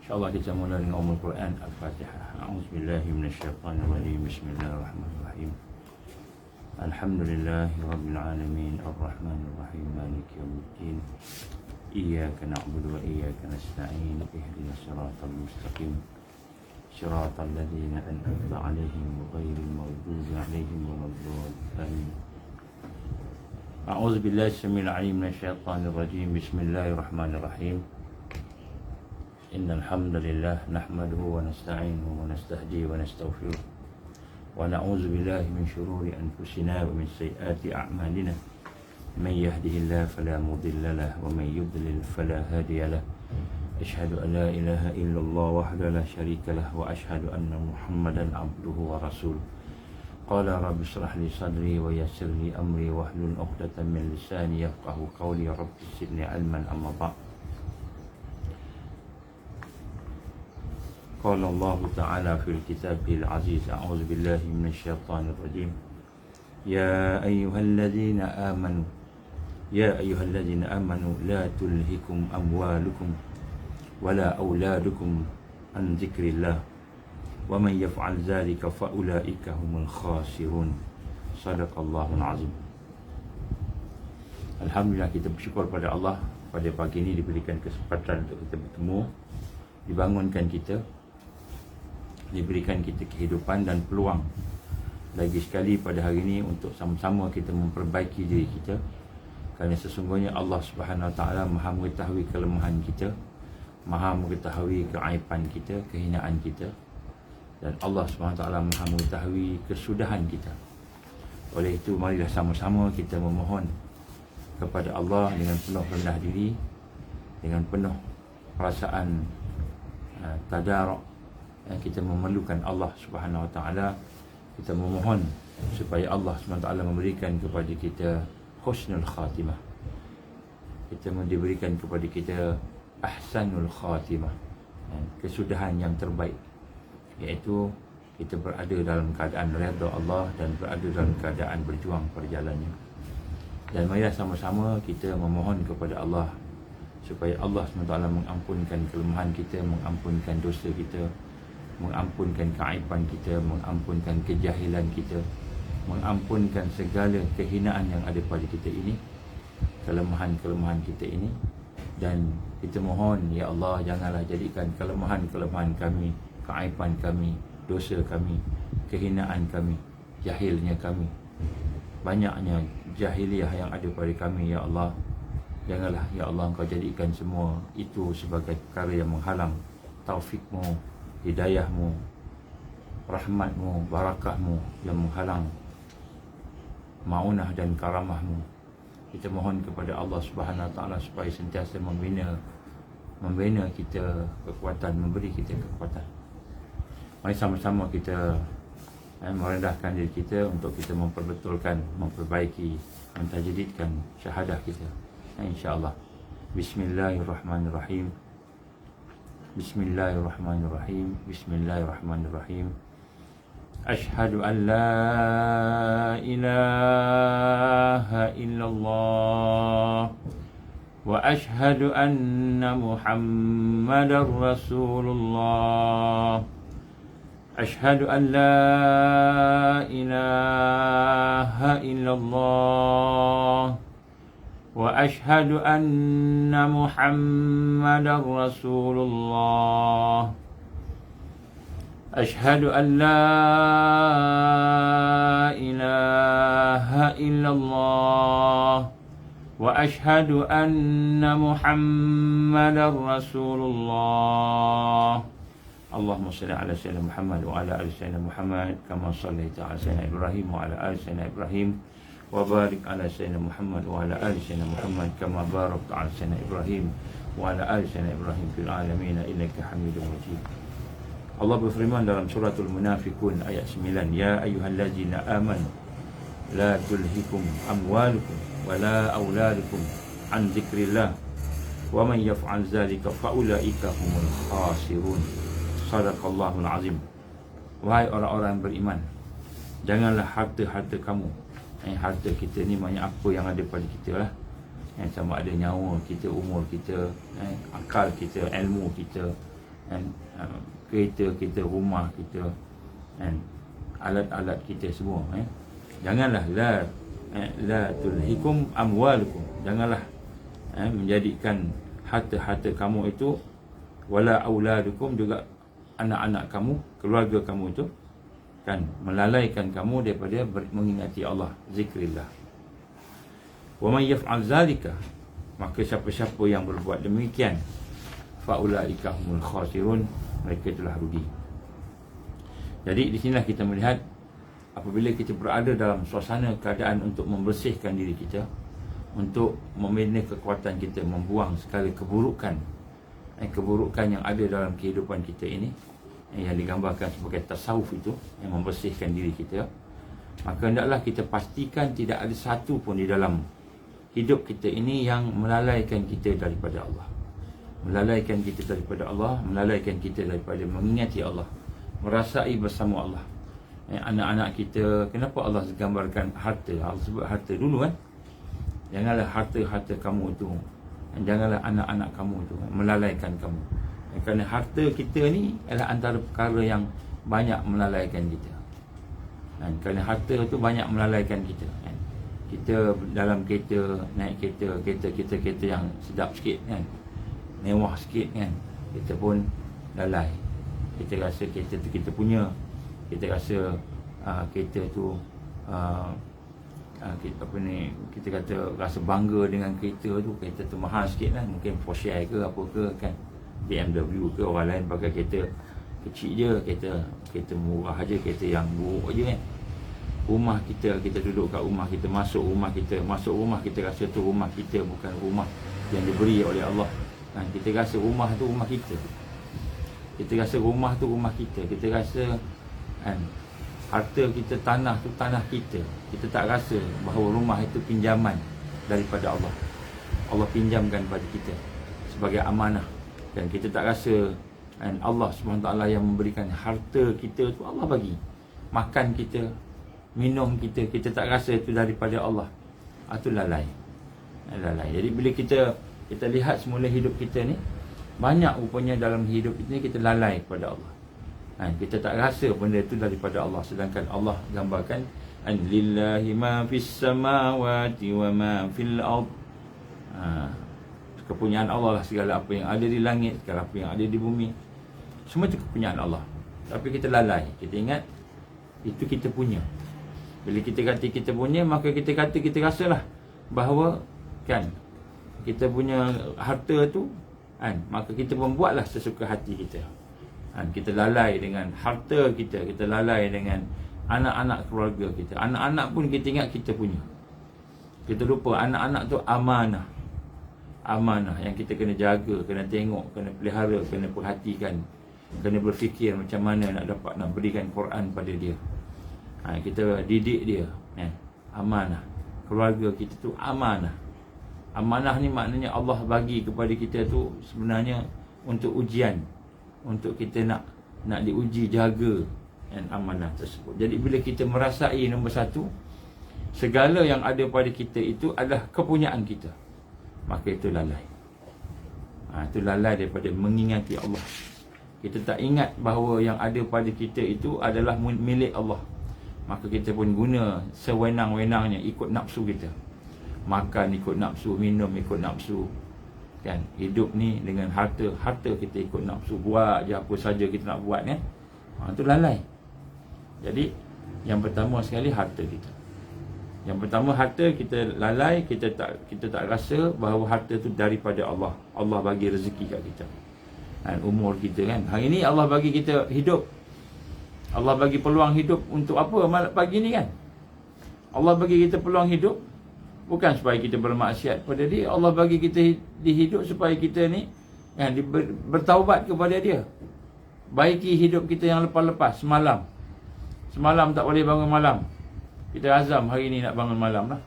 InsyaAllah kita mula dengan Ummul Quran Al-Fatihah. A'udzubillahi minasyaitanirrajim. Bismillahirrahmanirrahim. Alhamdulillahi Rabbil Alamin. Ar-Rahmanirrahim. Maliki yawmiddin. Iyyaka na'budu wa iyyaka nasta'in. Ihdinas siratal mustaqim. Siratal ladzina an'amta 'alaihim ghairil maghdubi 'alaihim waladdallin. A'udzubillahi samil 'alim minasyaitanir rajim. Bismillahirrahmanirrahim. Innal hamdalillah nahmaduhu wa nasta'inuhu wa nastahdihi wa nastaghfiruh wa na'udzu billahi min shururi anfusina wa min sayyiati a'malina. Man yahdihillahu fala mudilla lahu wa man yudlil fala hadiya lahu. Asyhadu an la ilaha illallah wahdahu la syarika lahu wa asyhadu anna Muhammadan 'abduhu wa rasuluh. Qala rabbi shrah li sadri wa yassir li amri wahlul 'uqdatam min lisani yafqahu qawli. Rabbi zidni 'ilman amma ba'd. Qala Allah Ta'ala fil kitabil aziz. A'udzu billahi minasyaitanir rajim. Ya ayyuhalladzina amanu la tulhikum amwalukum wala auladukum an dzikrillah wa man yaf'al dzalika fa ulaika humul khasirun. Shadaqallahul azim. Alhamdulillah, kita bersyukur pada Allah pada pagi ini diberikan kesempatan untuk kita bertemu, dibangunkan kita, diberikan kita kehidupan dan peluang lagi sekali pada hari ini untuk sama-sama kita memperbaiki diri kita, kerana sesungguhnya Allah Subhanahu Wa Taala Maha mengetahui kelemahan kita, Maha mengetahui keaiban kita, kehinaan kita, dan Allah Subhanahu Wa Taala Maha mengetahui kesudahan kita. Oleh itu, marilah sama-sama kita memohon kepada Allah dengan penuh rendah diri, dengan penuh perasaan tadaruk. Kita memerlukan Allah Subhanahu Wa Taala. Kita memohon supaya Allah Subhanahu Wa Taala memberikan kepada kita husnul khatimah. Kita diberikan kepada kita ahsanul khatimah, kesudahan yang terbaik, iaitu kita berada dalam keadaan redha Allah dan berada dalam keadaan berjuang perjalanannya. Dan marilah sama-sama kita memohon kepada Allah supaya Allah SWT mengampunkan kelemahan kita, mengampunkan dosa kita, mengampunkan keaiban kita, mengampunkan kejahilan kita, mengampunkan segala kehinaan yang ada pada kita ini, kelemahan-kelemahan kita ini. Dan kita mohon, ya Allah, janganlah jadikan kelemahan-kelemahan kami, keaiban kami, dosa kami, kehinaan kami, jahilnya kami, banyaknya jahiliah yang ada pada kami, ya Allah, janganlah, ya Allah, Engkau jadikan semua itu sebagai perkara yang menghalang taufikmu, hidayahmu, rahmatmu, barakahmu, yang menghalang maunah dan karamahmu. Kita mohon kepada Allah Subhanahu Wa Taala supaya sentiasa membina kita kekuatan, memberi kita kekuatan. Mari sama-sama kita merendahkan diri kita untuk kita memperbetulkan, memperbaiki, mentajdidkan syahadah kita, insya-Allah. Bismillahirrahmanirrahim. Bismillahirrahmanirrahim. Bismillahirrahmanirrahim. Ashhadu an la ilaha illallah wa ashhadu anna Muhammadar Rasulullah. Ashhadu an la ilaha illallah wa ashhadu anna Muhammadar Rasulullah. Ashhadu an la ilaha illallah wa ashhadu anna Muhammadar Rasulullah. Allahumma salli ala sayyidina Muhammad wa ala ali sayyidina Muhammad kama shallaita ala sayyidina Ibrahim wa ala ali sayyidina Ibrahim wa barik ala sayyidina Muhammad wa ala ali sayyidina Muhammad kama barakta ala sayyidina Ibrahim wa ala ali sayyidina Ibrahim fil alamin innaka Hamidum Majid. Allah berfirman dalam suratul Munafiqun ayat 9, ya ayyuhallazina amanu la tulhikum amwalukum wala auladukum an dzikrillah wa man yaf'al dzalika fa ulaika humul khasirun. Shadaqallahul azim. Wahai orang-orang beriman, janganlah harta-harta kamu, harta kita ni banyak apa yang ada pada kita lah, sama ada nyawa kita, umur kita, akal kita, ilmu kita, kan, kereta kita, rumah kita, kan, alat-alat kita semua, janganlah la tulhikum amwalukum, janganlah menjadikan harta-harta kamu itu, wala auladukum, juga anak-anak kamu, keluarga kamu itu, kan, melalaikan kamu daripada mengingati Allah, zikrillah. Wa man yaf'al zalika, maka siapa-siapa yang berbuat demikian, faulaika humul khasirun, mereka telah rugi. Jadi di sinilah kita melihat, apabila kita berada dalam suasana keadaan untuk membersihkan diri kita, untuk membina kekuatan kita, membuang segala keburukan yang ada dalam kehidupan kita ini, yang digambarkan sebagai tasawuf itu, yang membersihkan diri kita, maka hendaklah kita pastikan tidak ada satu pun di dalam hidup kita ini yang melalaikan kita daripada Allah, melalaikan kita daripada Allah, melalaikan kita daripada mengingati Allah, merasai bersama Allah. Anak-anak kita, kenapa Allah gambarkan harta? Allah sebut harta dulu, kan. Janganlah harta-harta kamu tu, janganlah anak-anak kamu tu melalaikan kamu. Kerana harta kita ni adalah antara perkara yang banyak melalaikan kita. Kerana harta tu banyak melalaikan kita. Kita dalam kereta, naik kereta yang sedap sikit, kan, mewah sikit, kan, kita pun lalai. Kita rasa kereta tu kita punya. Kita rasa kereta tu kita kata rasa bangga dengan kereta tu mahal sikit, kan, mungkin Porsche ke apa ke, kan, BMW ke, orang lain pakai kereta kecil je, kereta murah aja, kereta yang buruk je, kan. Rumah kita duduk kat rumah kita, masuk rumah kita rasa tu rumah kita, bukan rumah yang diberi oleh Allah, kan. Kita rasa rumah tu rumah kita, kita rasa rumah tu rumah kita, kita rasa, kan, harta kita, tanah tu tanah kita. Kita tak rasa bahawa rumah itu pinjaman daripada Allah. Allah pinjamkan pada kita sebagai amanah. Dan kita tak rasa, kan, Allah SWT yang memberikan harta kita tu, Allah bagi. Makan kita, minum kita, kita tak rasa itu daripada Allah. Itu lalai. Jadi bila kita lihat semula hidup kita ni, banyak rupanya dalam hidup ini kita lalai kepada Allah. Kita tak rasa benda itu daripada Allah. Sedangkan Allah gambarkan, lillahi ma fis samawati wa ma fil ard. Kepunyaan Allah lah segala apa yang ada di langit, segala apa yang ada di bumi. Semua itu kepunyaan Allah. Tapi kita lalai. Kita ingat itu kita punya. Bila kita kata kita punya, maka kita rasalah bahawa, kan, kita punya harta tu, kan, maka kita membuatlah sesuka hati kita. Kita lalai dengan harta kita, kita lalai dengan anak-anak keluarga kita. Anak-anak pun kita ingat kita punya. Kita lupa anak-anak tu amanah. Amanah yang kita kena jaga, kena tengok, kena pelihara, kena perhatikan, kena berfikir macam mana nak berikan Quran pada dia. Kita didik dia, amanah. Keluarga kita tu amanah. Amanah ni maknanya Allah bagi kepada kita tu sebenarnya untuk ujian, untuk kita nak diuji, jaga amanah tersebut. Jadi bila kita merasai nombor satu, segala yang ada pada kita itu adalah kepunyaan kita, maka itu lalai. Itu lalai daripada mengingati Allah. Kita tak ingat bahawa yang ada pada kita itu adalah milik Allah. Maka kita pun guna sewenang-wenangnya ikut nafsu kita. Makan ikut nafsu, minum ikut nafsu, kan. Hidup ni dengan harta kita ikut nafsu, buat je apa saja kita nak buat, kan. Itu lalai. Jadi yang pertama sekali harta kita. Yang pertama harta kita lalai, kita tak rasa bahawa harta tu daripada Allah. Allah bagi rezeki kat kita. Umur kita, kan. Hari ni Allah bagi kita hidup. Allah bagi peluang hidup untuk apa pagi ni, kan? Allah bagi kita peluang hidup bukan supaya kita bermaksiat pada dia. Allah bagi kita dihidup supaya kita ni, kan, bertaubat kepada dia. Baiki hidup kita yang lepas-lepas. Semalam tak boleh bangun malam, kita azam hari ni nak bangun malam lah.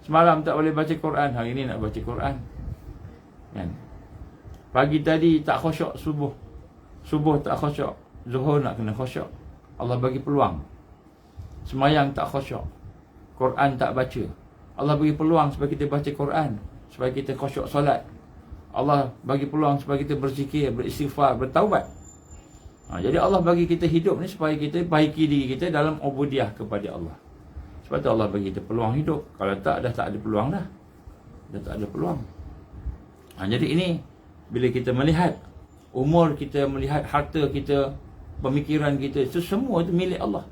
Semalam tak boleh baca Quran, hari ni nak baca Quran, kan. Pagi tadi tak khusyuk subuh tak khusyuk, zuhur nak kena khusyuk. Allah bagi peluang. Semayang tak khusyuk, Quran tak baca, Allah bagi peluang supaya kita baca Quran, supaya kita khusyuk solat. Allah bagi peluang supaya kita berzikir, beristighfar, bertaubat. Jadi Allah bagi kita hidup ni supaya kita baiki diri kita dalam ubudiah kepada Allah. Sebab tu Allah bagi kita peluang hidup. Kalau tak, dah tak ada peluang dah. Dah tak ada peluang. Jadi ini, bila kita melihat umur kita, melihat harta kita, pemikiran kita, itu semua itu milik Allah.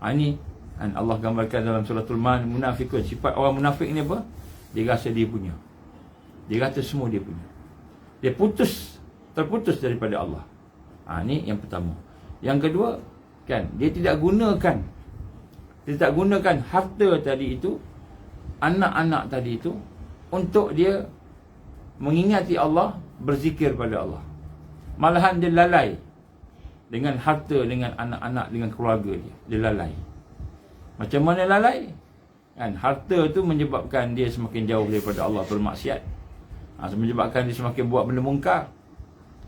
Ini Allah gambarkan dalam suratul Munafiqun. Sifat orang munafik ni apa? Dia rasa dia punya. Dia rasa semua dia punya. Dia terputus daripada Allah. Ini yang pertama. Yang kedua, kan, dia tidak gunakan harta tadi itu, anak-anak tadi itu, untuk dia mengingati Allah, berzikir pada Allah. Malahan dia lalai dengan harta, dengan anak-anak, dengan keluarga dia. Dia lalai. Macam mana lalai? Kan, harta tu menyebabkan dia semakin jauh daripada Allah, bermaksiat. Menyebabkan dia semakin buat benda mungkar.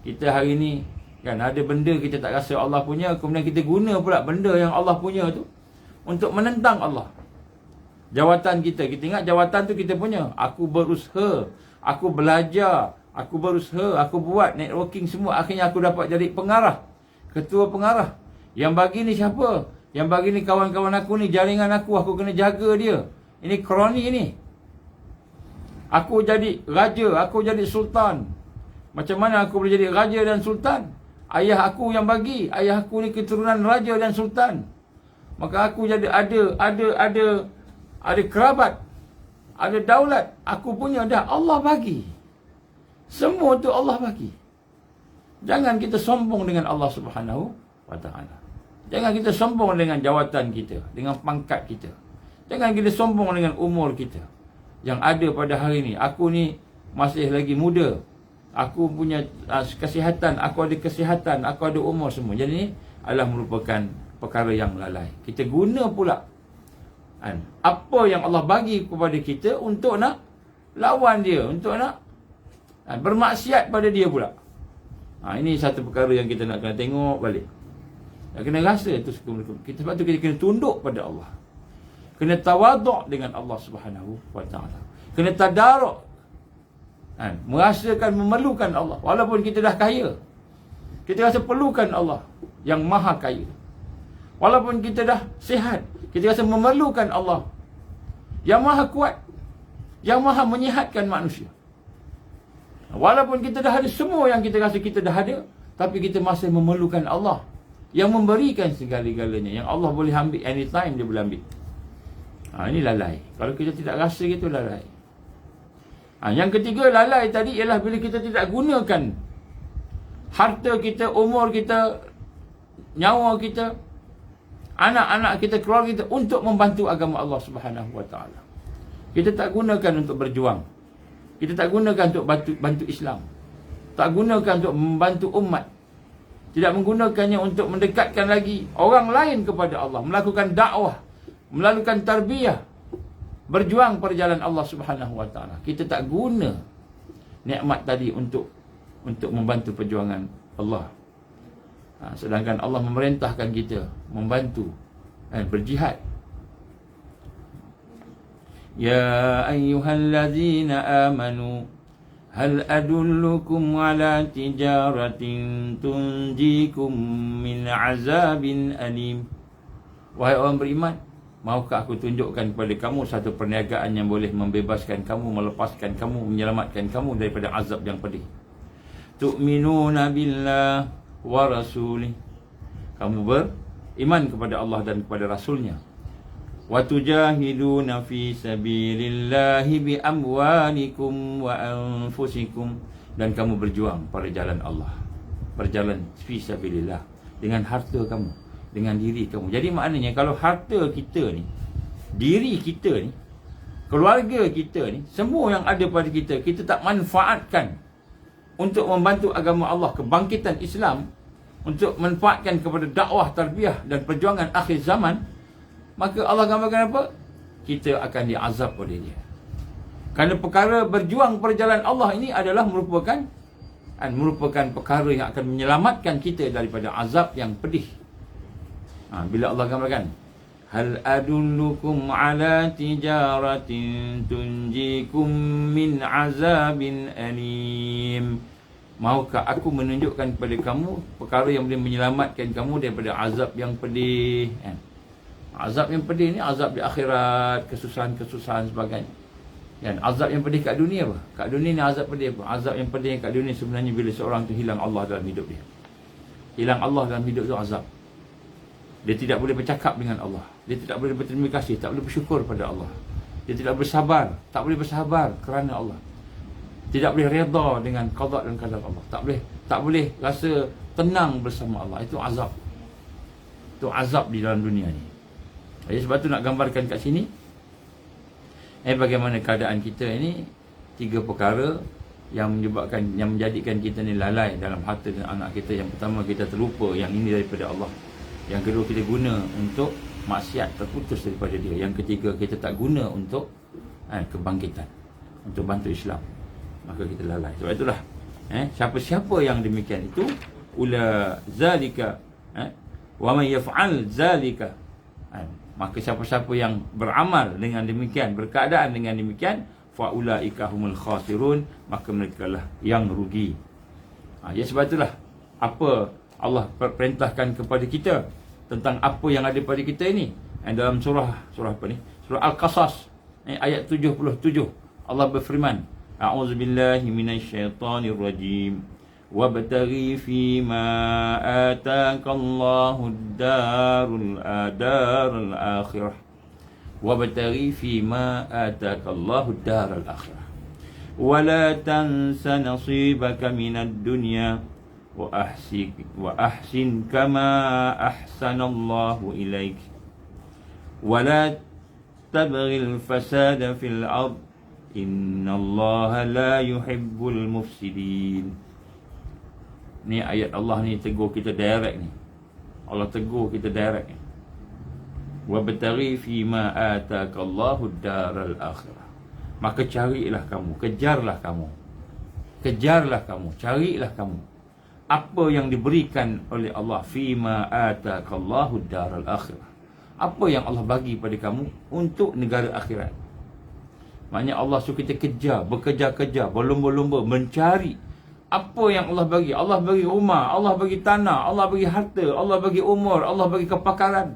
Kita hari ni, kan, ada benda kita tak rasa Allah punya, kemudian kita guna pula benda yang Allah punya tu untuk menentang Allah. Jawatan kita ingat jawatan tu kita punya. Aku berusaha, aku belajar, aku berusaha, aku buat networking semua, akhirnya aku dapat jadi pengarah, ketua pengarah. Yang bagi ni siapa? Yang bagi ni kawan-kawan aku ni, jaringan aku kena jaga dia. Ini kroni ni. Aku jadi raja, aku jadi sultan. Macam mana aku boleh jadi raja dan sultan? Ayah aku yang bagi. Ayah aku ni keturunan raja dan sultan. Maka aku jadi ada kerabat, ada daulat. Aku punya dah, Allah bagi. Semua tu Allah bagi. Jangan kita sombong dengan Allah Subhanahu wa ta'ala. Jangan kita sombong dengan jawatan kita, dengan pangkat kita. Jangan kita sombong dengan umur kita yang ada pada hari ni. Aku ni masih lagi muda. Aku punya kesihatan, aku ada kesihatan, aku ada umur semua. Jadi ni adalah merupakan perkara yang lalai. Kita guna pula apa yang Allah bagi kepada kita untuk nak lawan dia, untuk nak bermaksiat pada dia pula. Ini satu perkara yang kita nak kena tengok balik. Kena rasa tu kita, sebab tu kita kena tunduk pada Allah. Kena tawaduk dengan Allah Subhanahu wa ta'ala. Kena tadaruk, merasakan memerlukan Allah. Walaupun kita dah kaya, kita rasa perlukan Allah yang maha kaya. Walaupun kita dah sihat, kita rasa memerlukan Allah yang maha kuat, yang maha menyihatkan manusia. Walaupun kita dah ada semua yang kita rasa kita dah ada, tapi kita masih memerlukan Allah yang memberikan segala-galanya, yang Allah boleh ambil anytime, dia boleh ambil. Ini lalai. Kalau kita tidak rasa gitu, lalai. Yang ketiga, lalai tadi ialah bila kita tidak gunakan harta kita, umur kita, nyawa kita, anak-anak kita, keluarga kita untuk membantu agama Allah Subhanahu wa ta'ala. Kita tak gunakan untuk berjuang. Kita tak gunakan untuk bantu Islam. Tak gunakan untuk membantu umat. Tidak menggunakannya untuk mendekatkan lagi orang lain kepada Allah, melakukan dakwah, melakukan tarbiyah, berjuang pada jalan Allah Subhanahu wa ta'ala. Kita tak guna nikmat tadi untuk membantu perjuangan Allah. Sedangkan Allah memerintahkan kita membantu dan berjihad. Ya ayyuhallazina amanu hal adullukum ala tijaratin tunjikum min azabin alim. Wahai orang beriman, maukah aku tunjukkan kepada kamu satu perniagaan yang boleh membebaskan kamu, melepaskan kamu, menyelamatkan kamu daripada azab yang pedih. Tu'minuna billah wa rasulih. Kamu beriman kepada Allah dan kepada Rasulnya. Wa tujahiduna fi sabilillahi bi amwalikum wa anfusikum. Dan kamu berjuang pada jalan Allah. Berjalan fi sabilillah dengan harta kamu, dengan diri kamu. Jadi maknanya kalau harta kita ni, diri kita ni, keluarga kita ni, semua yang ada pada kita, kita tak manfaatkan untuk membantu agama Allah, kebangkitan Islam, untuk manfaatkan kepada dakwah, tarbiyah dan perjuangan akhir zaman, maka Allah gambarkan apa? Kita akan diazab oleh dia. Kerana perkara berjuang pada jalan Allah ini adalah merupakan perkara yang akan menyelamatkan kita daripada azab yang pedih. Bila Allah gambarkan Hal adullukum ala tijaratin tunjikum min azabin alim. Maukah aku menunjukkan kepada kamu perkara yang boleh menyelamatkan kamu daripada azab yang pedih, kan? Azab yang pedih ni azab di akhirat, kesusahan-kesusahan sebagainya. Kan? Azab yang pedih kat dunia apa? Kat dunia ni azab pedih apa? Azab yang pedih kat dunia sebenarnya bila seorang tu hilang Allah dalam hidup dia. Hilang Allah dalam hidup tu azab. Dia tidak boleh bercakap dengan Allah. Dia tidak boleh berterima kasih, tak boleh bersyukur pada Allah. Dia tidak bersabar, tak boleh bersabar kerana Allah. Tidak boleh redha dengan qada dan qadar Allah. Tak boleh rasa tenang bersama Allah. Itu azab. Itu azab di dalam dunia ni. Jadi sebab tu nak gambarkan kat sini bagaimana keadaan kita ini, 3 perkara yang menyebabkan, yang menjadikan kita ni lalai dalam harta dan anak kita. Yang pertama, kita terlupa yang ini daripada Allah. Yang kedua, kita guna untuk maksiat, terputus daripada dia. Yang ketiga, kita tak guna untuk kebangkitan, untuk bantu Islam. Maka kita lalai. Sebab itulah siapa-siapa yang demikian itu, ula zalika wa man yaf'al zalika, maka siapa-siapa yang beramal dengan demikian, berkeadaan dengan demikian, fa ulaika humul khasirun, maka mereka lah yang rugi. Ya, sebab itulah apa Allah perintahkan kepada kita tentang apa yang ada pada kita ini. Dalam surah apa ni? Surah Al-Qasas ayat 77, Allah berfirman, a'udzubillahi minasyaitonir rajim. Wabtaghi fima ataakallahu darul akhirah. Wabtaghi fima ataakallahu darul akhirah. Wala tansa nasibaka minad dunya wa ahsin kama ahsanallahu ilaik. Wala tabghil fasada fil ard. Innallaha la yuhibbul mufsidin. Ni ayat Allah ni tegur kita direct ni. Allah tegur kita direct ni. Wabtaghi fima ataakallahu daral akhirah. Maka carilah kamu, kejarlah kamu, carilah kamu apa yang diberikan oleh Allah. Fima ataakallahu daral akhirah. Apa yang Allah bagi pada kamu untuk negara akhirat. Maknanya Allah suruh kita kejar, bekerja-kerja, berlomba-lomba mencari apa yang Allah bagi. Allah bagi rumah, Allah bagi tanah, Allah bagi harta, Allah bagi umur, Allah bagi kepakaran,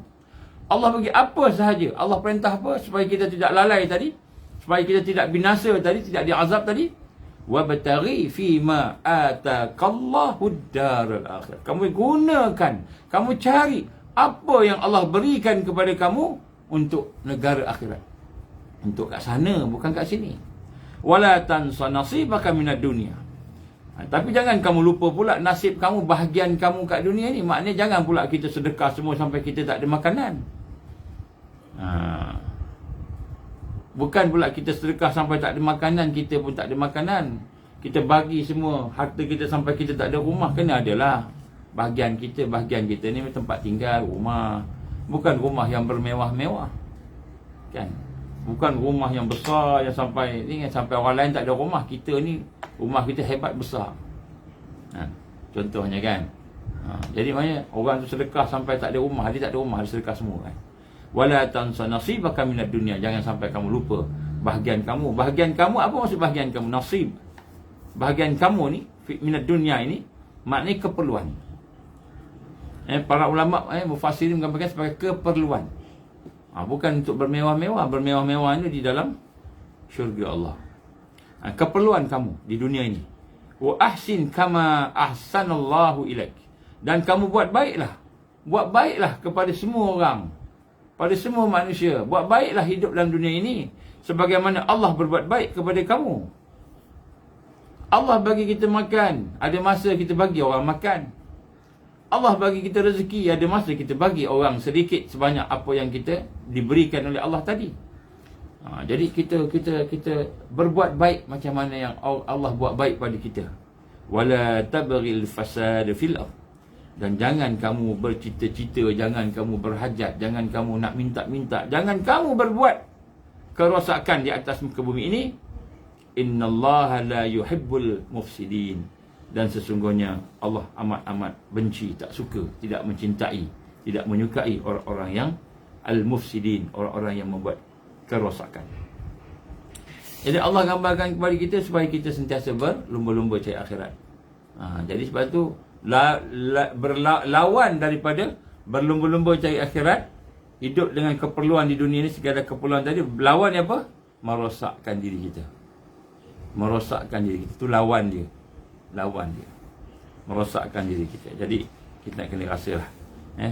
Allah bagi apa sahaja. Allah perintah apa? Supaya kita tidak lalai tadi, supaya kita tidak binasa tadi, tidak diazab tadi. Wabtaghi fima ataakallahu daral akhirah. Kamu gunakan, kamu cari apa yang Allah berikan kepada kamu untuk negara akhirat. Untuk kat sana, bukan kat sini. Wala tansa nasibaka minad dunya. Tapi jangan kamu lupa pula nasib kamu, bahagian kamu kat dunia ni. Maknanya jangan pula kita sedekah semua sampai kita tak ada makanan. Bukan pula kita sedekah sampai tak ada makanan, kita pun tak ada makanan. Kita bagi semua harta kita sampai kita tak ada rumah. Kena adalah bahagian kita ni tempat tinggal, rumah. Bukan rumah yang bermewah-mewah, kan? Bukan rumah yang besar yang sampai orang lain tak ada rumah. Kita ni rumah kita hebat besar. Contohnya kan. Jadi maknanya orang tu sedekah sampai tak ada rumah, dia tak ada rumah, dia sedekah semua kan. Wala tansa nasibaka minad dunya. Jangan sampai kamu lupa bahagian kamu. Bahagian kamu, apa maksud bahagian kamu? Nasib. Bahagian kamu ni minad dunya ini maknanya keperluan. Para ulama mufassirin menggambarkan sebagai keperluan. Bukan untuk bermewah-mewah. Bermewah-mewah ini di dalam syurga Allah. Keperluan kamu di dunia ini. Wa ahsin kama ahsanallahu ilaik. Dan kamu buat baiklah. Buat baiklah kepada semua orang, pada semua manusia. Buat baiklah hidup dalam dunia ini sebagaimana Allah berbuat baik kepada kamu. Allah bagi kita makan, ada masa kita bagi orang makan. Allah bagi kita rezeki, ada masa kita bagi orang sedikit sebanyak apa yang kita diberikan oleh Allah tadi. Jadi kita berbuat baik macam mana yang Allah buat baik pada kita. Wala tabghil fasad fil ard. Dan jangan kamu bercita-cita, jangan kamu berhajat, jangan kamu nak minta-minta, jangan kamu berbuat kerosakan di atas muka bumi ini. Innallaha la yuhibbul mufsidin. Dan sesungguhnya Allah amat-amat benci, tak suka, tidak mencintai, tidak menyukai orang-orang yang al-mufsidin, orang-orang yang membuat kerosakan. Jadi Allah gambarkan kepada kita supaya kita sentiasa berlumba-lumba cari akhirat. Jadi sebab tu berlawan daripada berlumba-lumba cari akhirat, hidup dengan keperluan di dunia ni, segala keperluan tadi, lawan apa? Merosakkan diri kita. Merosakkan diri kita. Itu lawan dia. Lawan dia. Merosakkan diri kita. Jadi kita nak kena rasalah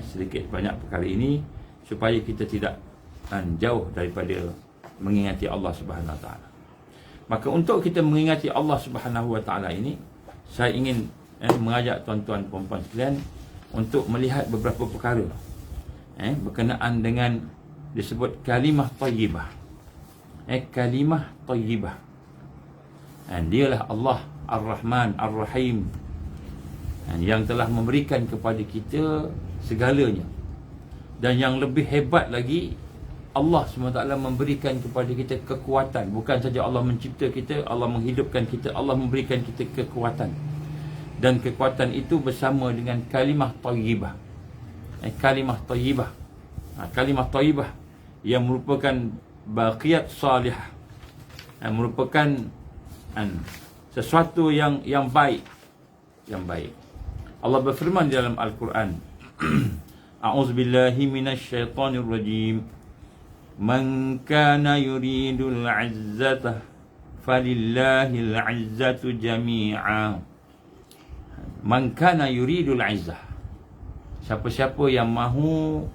sedikit banyak perkara ini supaya kita tidak jauh daripada mengingati Allah Subhanahu Wa Taala. Maka untuk kita mengingati Allah Subhanahu Wa Taala ini, saya ingin mengajak tuan-tuan puan-puan sekalian untuk melihat beberapa perkara berkenaan dengan disebut kalimah tayyibah. Kalimah tayyibah. Dialah Allah Ar-Rahman Ar-Rahim, yang telah memberikan kepada kita segalanya. Dan yang lebih hebat lagi, Allah SWT memberikan kepada kita kekuatan. Bukan saja Allah mencipta kita, Allah menghidupkan kita, Allah memberikan kita kekuatan. Dan kekuatan itu bersama dengan kalimah tayyibah. Kalimah tayyibah. Kalimah tayyibah yang merupakan baqiyat salihah, merupakan sesuatu yang baik. Yang baik. Allah berfirman di dalam Al-Quran, A'udzubillahi minasyaitonir rajim. Man kana yuridul 'izzata falillahil 'izzatu jami'a. Man kana yuridul 'izzah. Siapa-siapa yang mahu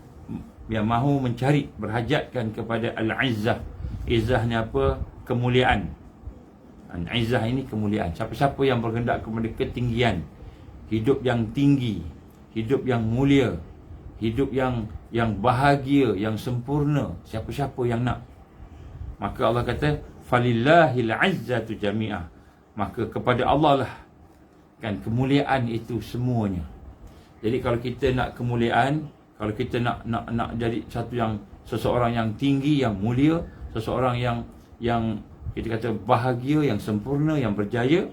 mencari, berhajatkan kepada al-'izzah. Izzah ni apa? Kemuliaan. Izzah ini kemuliaan. Siapa-siapa yang berkehendak kepada ketinggian, hidup yang tinggi, hidup yang mulia, hidup yang bahagia, yang sempurna, siapa-siapa yang nak, maka Allah kata falillahil 'izzatu jami'ah, maka kepada Allah lah kan kemuliaan itu semuanya. Jadi kalau kita nak kemuliaan, kalau kita nak jadi seseorang yang tinggi, yang mulia, seseorang yang kita kata bahagia, yang sempurna, yang berjaya,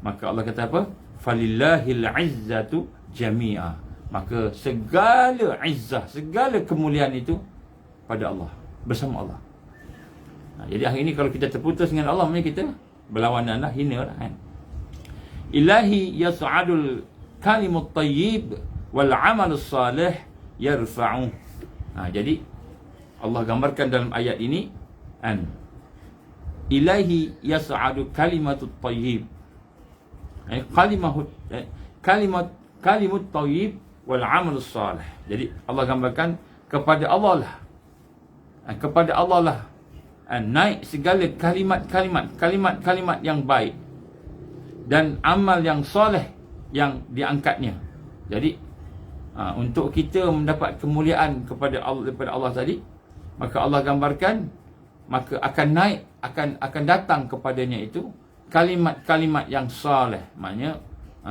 maka Allah kata apa? Falillahil 'izzatu jami'ah, maka segala izzah, segala kemuliaan itu pada Allah, bersama Allah. Jadi hari ini kalau kita terputus dengan Allah, maknanya kita berlawanan lah, hina lah kan. Ilahi yas'adul kalimut tayyib wal amalus salih yarfa'u. Jadi Allah gambarkan dalam ayat ini ilahi yas'adu kalimatut tayyib. Kalimut tayyib wal amalus salih. Jadi Allah gambarkan kepada Allah lah. Kepada Allah lah naik segala kalimat yang baik dan amal yang soleh yang diangkatnya. Jadi untuk kita mendapat kemuliaan kepada Allah, daripada Allah tadi, maka Allah gambarkan, maka akan naik, akan datang kepadanya itu kalimat-kalimat yang soleh. Maknanya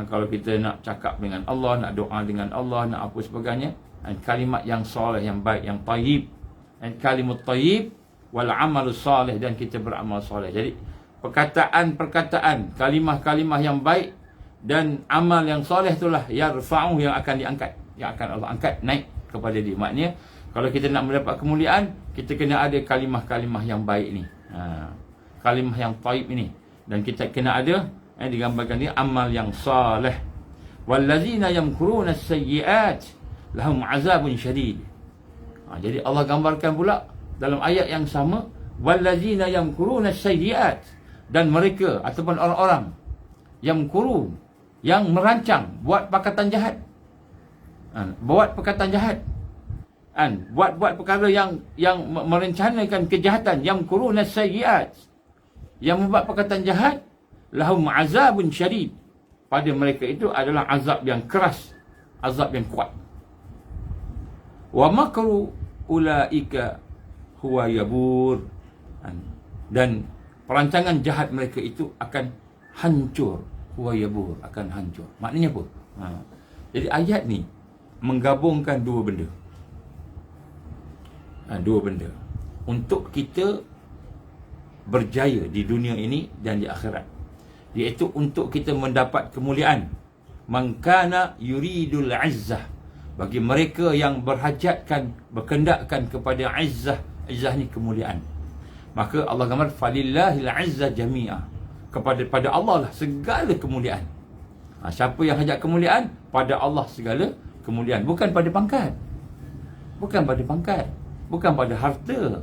kalau kita nak cakap dengan Allah, nak doa dengan Allah, nak apa sebagainya, kalimat yang soleh, yang baik, yang tayyib. Kalimut tayyib wal amalus salih, dan kita beramal soleh. Jadi perkataan, kalimah-kalimah yang baik dan amal yang soleh itulah yarfa'u, yang akan diangkat, yang akan Allah angkat, naik kepada dia. Maknanya kalau kita nak mendapat kemuliaan, kita kena ada kalimah-kalimah yang baik ni, kalimah yang tayyib ini, dan kita kena ada digambarkan ni amal yang saleh. Wallazina yamkuruna as-sayyi'at lahum 'azabun syadid. Jadi Allah gambarkan pula dalam ayat yang sama, wallazina yamkuruna as-sayyi'at, dan mereka ataupun orang-orang yamkurun, yang merancang buat perkataan jahat, buat perkataan jahat, buat perkara yang merencanakan kejahatan, yamkuruna as-sayyi'at, yang membuat perkataan jahat, lahum azabun syadid, pada mereka itu adalah azab yang keras, azab yang kuat. Wa makru ulaika huwa yabur, dan perancangan jahat mereka itu akan hancur. Huwa yabur, akan hancur. Maknanya apa? Jadi ayat ni menggabungkan dua benda. Dua benda untuk kita berjaya di dunia ini dan di akhirat, iaitu untuk kita mendapat kemuliaan. Man kana yuridul 'izzah, bagi mereka yang berhajatkan, berkendakkan kepada izzah. Izzah ni kemuliaan. Maka Allah gambar falillahil izzah jami'a. Pada Allah lah segala kemuliaan. Siapa yang hajat kemuliaan? Pada Allah segala kemuliaan. Bukan pada pangkat. Bukan pada pangkat. Bukan pada harta.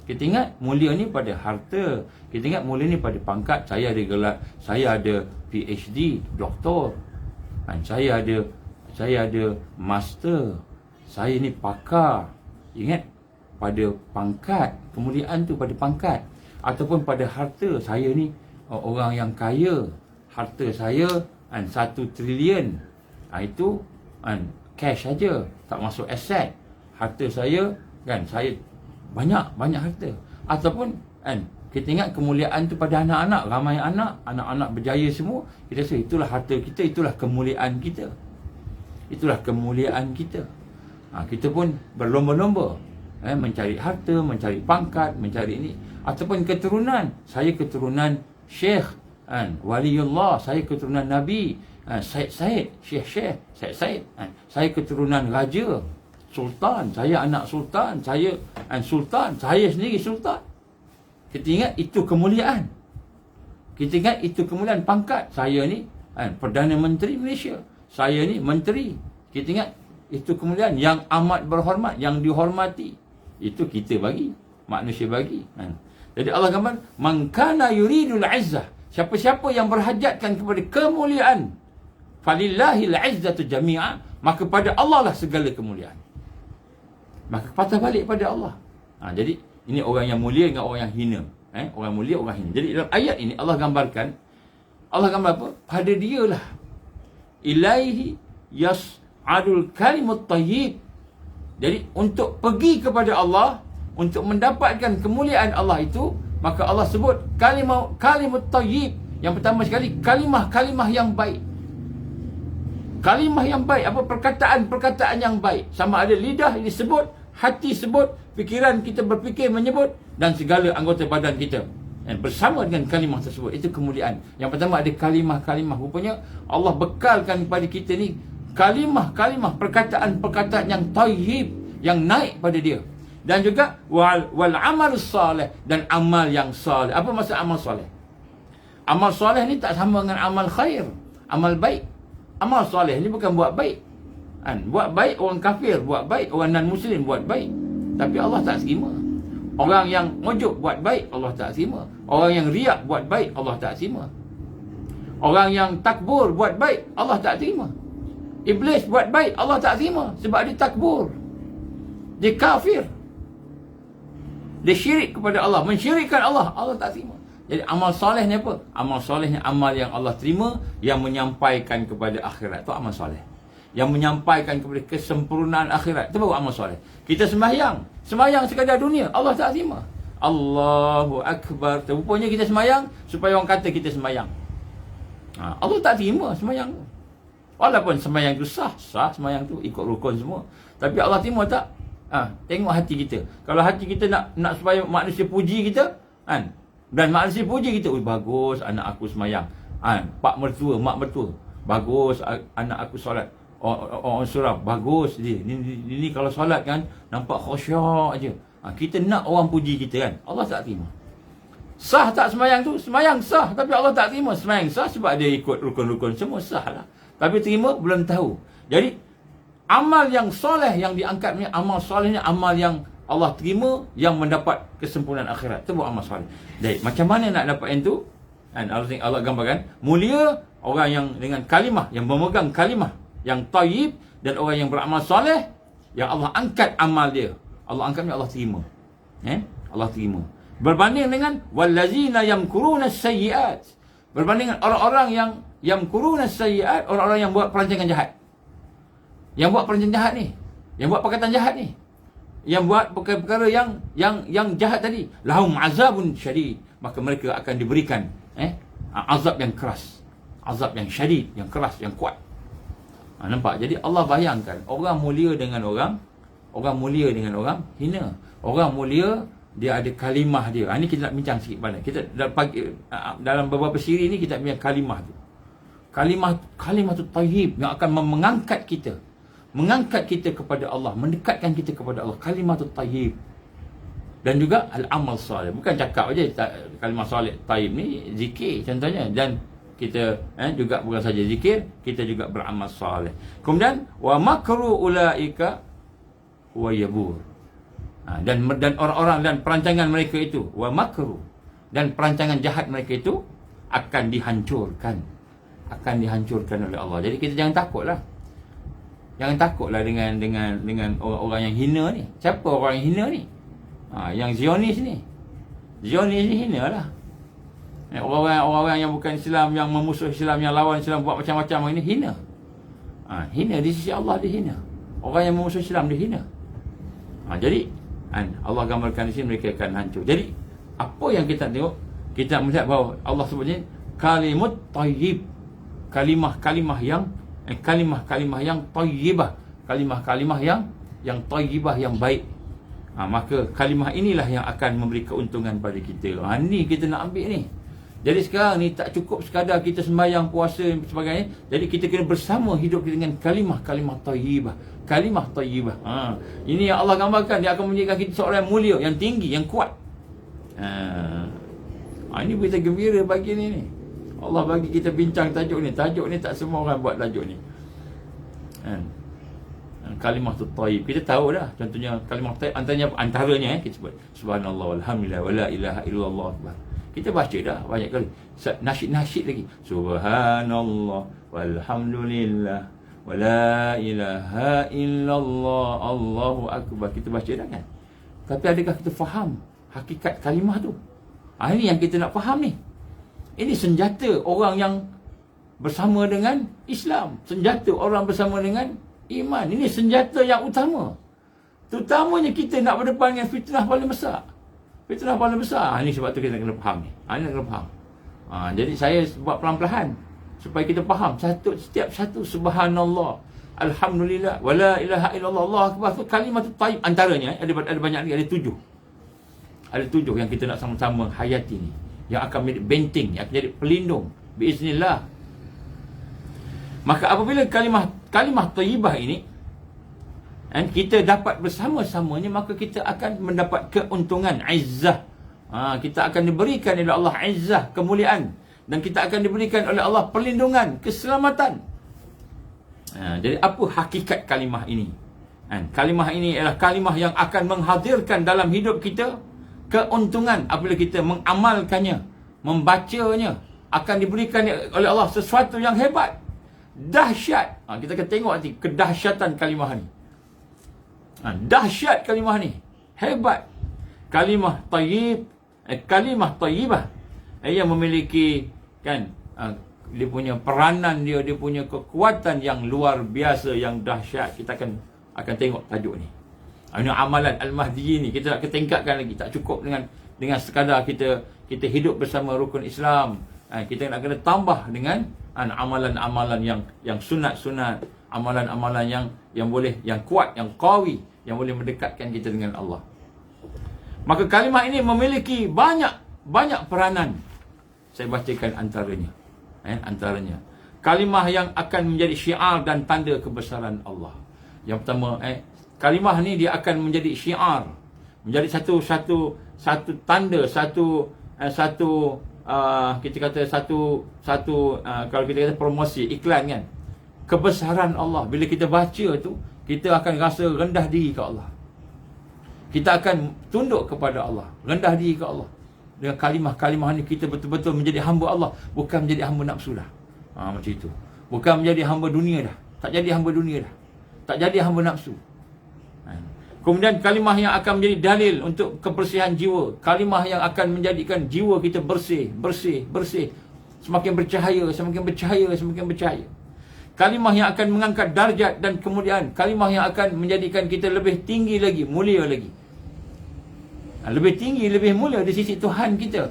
Kita ingat mulia ni pada harta. Kita ingat mulia ni pada pangkat. Saya ada gelar, saya ada PhD, doktor. Saya ada master. Saya ni pakar. Ingat, pada pangkat. Kemuliaan tu pada pangkat. Ataupun pada harta. Saya ni orang yang kaya. Harta saya 1 trilion. Itu cash saja, tak masuk aset. Harta saya saya banyak harta. Ataupun kita ingat kemuliaan tu pada anak-anak, ramai anak-anak berjaya semua. Kita rasa itulah harta kita, itulah kemuliaan kita. Itulah kemuliaan kita. Kita pun berlomba-lomba mencari harta, mencari pangkat, mencari ini. Ataupun keturunan. Saya keturunan Syekh, Waliullah. Saya keturunan Nabi, Syekh Syekh. Saya keturunan Raja, Sultan. Saya anak Sultan. Saya Sultan. Saya sendiri Sultan. Kita ingat itu kemuliaan. Kita ingat itu kemuliaan pangkat. Saya ni Perdana Menteri Malaysia. Saya ni Menteri. Kita ingat itu kemuliaan yang amat berhormat, yang dihormati. Itu kita bagi, manusia bagi. Jadi Allah gambar, man kana yuridul izzah. Siapa-siapa yang berhajatkan kepada kemuliaan, falillahil izzatu jami'a, maka pada Allah lah segala kemuliaan. Maka patah balik pada Allah. Jadi ini orang yang mulia dengan orang yang hina. Orang mulia, orang hina. Jadi dalam ayat ini Allah gambarkan, Allah gambar apa? Pada dialah ilaihi yas'adul kalimut tayyib. Jadi untuk pergi kepada Allah, untuk mendapatkan kemuliaan Allah itu, maka Allah sebut kalimut tayyib. Yang pertama sekali, kalimah yang baik. Kalimah yang baik, apa? Perkataan yang baik. Sama ada lidah ini sebut, hati sebut, fikiran kita berfikir menyebut, dan segala anggota badan kita bersama dengan kalimah tersebut. Itu kemuliaan. Yang pertama ada kalimah. Rupanya Allah bekalkan kepada kita ni kalimah, perkataan yang tayyib, yang naik pada dia. Dan juga wal amal salih, dan amal yang salih. Apa maksud amal salih? Amal salih ni tak sama dengan amal khair, amal baik. Amal salih ni bukan buat baik. Buat baik orang kafir buat baik, orang non-muslim buat baik. Tapi Allah tak terima. Orang yang mojok buat baik, Allah tak terima. Orang yang riak buat baik, Allah tak terima. Orang yang takbur buat baik, Allah tak terima. Iblis buat baik, Allah tak terima. Sebab dia takbur, dia kafir, dia syirik kepada Allah, mensyirikkan Allah, Allah tak terima. Jadi amal soleh ni apa? Amal soleh ni amal yang Allah terima, yang menyampaikan kepada akhirat. Itu amal soleh, yang menyampaikan kepada kesempurnaan akhirat. Itu baru amal soleh. Kita sembahyang sekadar dunia, Allah tak terima. Allahu Akbar. Rupanya kita sembahyang supaya orang kata kita sembahyang. Allah tak terima sembahyang tu. Walaupun sembahyang tu sah sembahyang tu, ikut rukun semua. Tapi Allah terima tak? Tengok hati kita. Kalau hati kita nak supaya manusia puji kita, dan manusia puji kita, bagus anak aku sembahyang. Pak mertua, mak mertua, bagus anak aku solat. Orang surau, bagus dia. Ini kalau solat kan nampak khusyuk aja. Kita nak orang puji kita kan. Allah tak terima. Sah tak sembahyang tu? Sembahyang sah, tapi Allah tak terima. Sembahyang sah sebab dia ikut rukun-rukun semua, sah lah. Tapi terima belum tahu. Jadi amal yang soleh yang diangkat ni, amal soleh ni amal yang Allah terima, yang mendapat kesempurnaan akhirat. Itu buat amal soleh. Jadi macam mana nak dapat yang tu? Allah gambarkan mulia orang yang dengan kalimah, yang memegang kalimah yang tayyib, dan orang yang beramal soleh, yang Allah angkat amal dia. Allah angkat ni, Allah terima. Allah terima. Berbanding dengan wallazina yamkuruna sayyiat. Berbanding dengan orang-orang yang yamkuruna sayyiat, orang-orang yang buat perancangan jahat. Yang buat perancangan jahat ni, yang buat perkataan jahat ni, yang buat perkara-perkara yang jahat tadi, lahum azabun syadid, maka mereka akan diberikan azab yang keras, azab yang syadid, yang keras, yang kuat. Nampak? Jadi Allah bayangkan orang mulia dengan orang mulia dengan orang hina. Orang mulia dia ada kalimah dia. Ini kita nak bincang sikit pada. Kita dalam beberapa siri ni kita bincang kalimah tu. Kalimah tu tayyib, yang akan mengangkat kita, mengangkat kita kepada Allah, mendekatkan kita kepada Allah. Kalimatut tayyib. Dan juga al-amal salih. Bukan cakap aja kalimah salih tayyib ni zikir contohnya, dan kita juga bukan saja zikir, kita juga beramal salih. Kemudian wa makru ulaika wa yabur. Dan orang-orang dan perancangan mereka itu, wa makru, dan perancangan jahat mereka itu akan dihancurkan. Akan dihancurkan oleh Allah. Jadi kita jangan takutlah. Jangan takutlah dengan orang-orang yang hina ni. Siapa orang yang hina ni? Yang Zionis ni. Zionis ni hina lah. Orang-orang yang bukan Islam, yang memusuh Islam, yang lawan Islam, buat macam-macam ini hina. Hina di sisi Allah, dia hina. Orang yang memusuh Islam dia hina. Jadi Allah gambarkan di sini mereka akan hancur. Jadi apa yang kita tengok, kita melihat bahawa Allah sebutnya kalimut tayyib, kalimah-kalimah yang tayyibah, kalimah-kalimah yang tayyibah, yang baik. Maka kalimah inilah yang akan memberi keuntungan pada kita. Ni kita nak ambil ni. Jadi sekarang ni tak cukup sekadar kita sembahyang, puasa dan sebagainya. Jadi kita kena bersama hidup dengan kalimah-kalimah tayyibah. Kalimah tayyibah. Ini yang Allah gambarkan, dia akan menjadikan kita seorang yang mulia, yang tinggi, yang kuat. Ini berita gembira pagi ni. Allah bagi kita bincang tajuk ni. Tajuk ni tak semua orang buat tajuk ni. Kalimah tu tayyib. Kita tahu dah. Contohnya kalimah tayyib antaranya kita sebut subhanallah walhamdulillah wala ilaha illallah akbar. Kita baca dah banyak kali. Nasyid-nasyid lagi. Subhanallah walhamdulillah wala ilaha illallah Allahu akbar. Kita baca dah kan. Tapi adakah kita faham hakikat kalimah tu? Ini yang kita nak faham ni. Ini senjata orang yang bersama dengan Islam. Senjata orang bersama dengan iman. Ini senjata yang utama. Terutamanya kita nak berdepan dengan fitnah paling besar. Fitnah paling besar. Ini sebab tu kita kena faham ni. Ini kena faham. Jadi saya buat pelan-pelan supaya kita faham setiap satu subhanallah, alhamdulillah, wala ilaha illallah, Allah akbar. Kalimat tayyib antaranya ada banyak lagi, ada 7. Ada 7 yang kita nak sama-sama hayati ni, yang akan menjadi benteng, yang akan jadi pelindung biiznillah. Maka apabila kalimah tayyibah ini kita dapat bersama-samanya, maka kita akan mendapat keuntungan, izzah. Kita akan diberikan oleh Allah izzah, kemuliaan, dan kita akan diberikan oleh Allah perlindungan, keselamatan. Jadi apa hakikat kalimah ini? Kalimah ini adalah kalimah yang akan menghadirkan dalam hidup kita keuntungan apabila kita mengamalkannya, membacanya. Akan diberikan oleh Allah sesuatu yang hebat, dahsyat. Kita akan tengok nanti kedahsyatan kalimah ni. Dahsyat kalimah ni, hebat. Kalimah tayyib, kalimah tayyibah yang memiliki dia punya peranan, dia punya kekuatan yang luar biasa, yang dahsyat. Kita akan tengok tajuk ni. Ini amalan Al-Mahdi ni kita nak tingkatkan lagi. Tak cukup dengan sekadar kita hidup bersama rukun Islam. Kita nak kena tambah dengan amalan-amalan yang sunat-sunat, amalan-amalan yang boleh, yang kuat, yang qawi, yang boleh mendekatkan kita dengan Allah. Maka kalimah ini memiliki banyak peranan. Saya bacakan antaranya. Antaranya kalimah yang akan menjadi syiar dan tanda kebesaran Allah. Yang pertama, kalimah ni dia akan menjadi syiar, menjadi satu tanda, kita kata kalau kita kata promosi, iklan kan, kebesaran Allah. Bila kita baca tu, kita akan rasa rendah diri ke Allah. Kita akan tunduk kepada Allah, rendah diri ke Allah. Dengan kalimah-kalimah ni kita betul-betul menjadi hamba Allah, bukan menjadi hamba nafsu dah. Macam itu. Bukan menjadi hamba dunia dah. Tak jadi hamba dunia dah. Tak jadi hamba nafsu. Kemudian kalimah yang akan menjadi dalil untuk kebersihan jiwa. Kalimah yang akan menjadikan jiwa kita bersih. Semakin bercahaya. Kalimah yang akan mengangkat darjat dan kemuliaan. Kalimah yang akan menjadikan kita lebih tinggi lagi, mulia lagi. Lebih tinggi, lebih mulia di sisi Tuhan kita.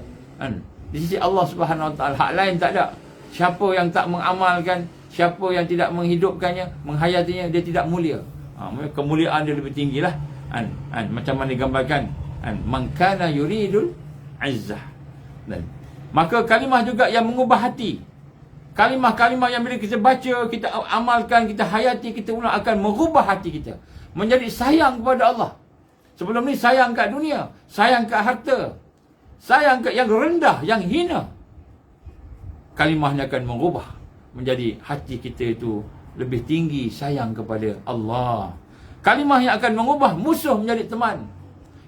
Di sisi Allah Subhanahu Wa Taala. Hak lain tak ada. Siapa yang tak mengamalkan, siapa yang tidak menghidupkannya, menghayatinya, dia tidak mulia. Kemuliaan dia lebih tinggi lah. Macam mana digambarkan? Man kana yuridul izzah. Maka kalimah juga yang mengubah hati. Kalimah-kalimah yang bila kita baca, kita amalkan, kita hayati, kita ulang akan merubah hati kita menjadi sayang kepada Allah. Sebelum ni sayang kat dunia, sayang kat harta, sayang kat yang rendah, yang hina. Kalimahnya akan merubah menjadi hati kita itu lebih tinggi sayang kepada Allah. Kalimah yang akan mengubah musuh menjadi teman,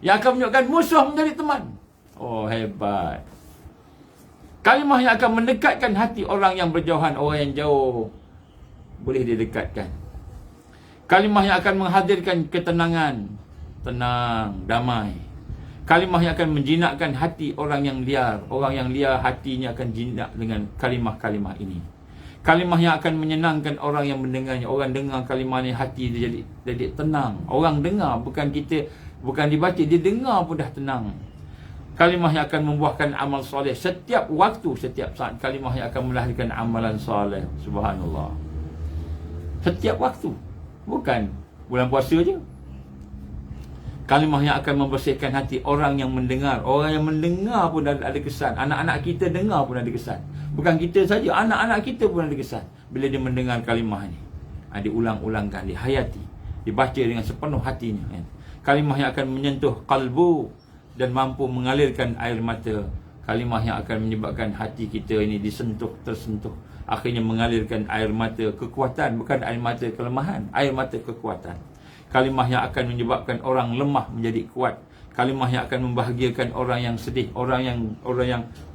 yang akan menunjukkan musuh menjadi teman. Oh, hebat. Kalimah yang akan mendekatkan hati orang yang berjauhan, orang yang jauh boleh didekatkan. Kalimah yang akan menghadirkan ketenangan, tenang, damai. Kalimah yang akan menjinakkan hati orang yang liar. Orang yang liar hatinya akan jinak dengan kalimah-kalimah ini. Kalimah yang akan menyenangkan orang yang mendengarnya. Orang dengar kalimah ni, hati dia jadi tenang. Orang dengar, bukan dibaca, dia dengar pun dah tenang. Kalimah yang akan membuahkan amal soleh setiap waktu, setiap saat. Kalimah yang akan melahirkan amalan soleh. Subhanallah. Setiap waktu. Bukan bulan puasa je. Kalimah yang akan membersihkan hati orang yang mendengar. Orang yang mendengar pun ada kesan. Anak-anak kita dengar pun ada kesan. Bukan kita saja, anak-anak kita pun ada kesan bila dia mendengar kalimah ni. Diulang-ulangkan, dihayati, dibaca dengan sepenuh hatinya. Kalimah yang akan menyentuh kalbu dan mampu mengalirkan air mata. Kalimah yang akan menyebabkan hati kita ini disentuh, tersentuh, akhirnya mengalirkan air mata kekuatan. Bukan air mata kelemahan, air mata kekuatan. Kalimah yang akan menyebabkan orang lemah menjadi kuat. Kalimah yang akan membahagiakan orang yang sedih, orang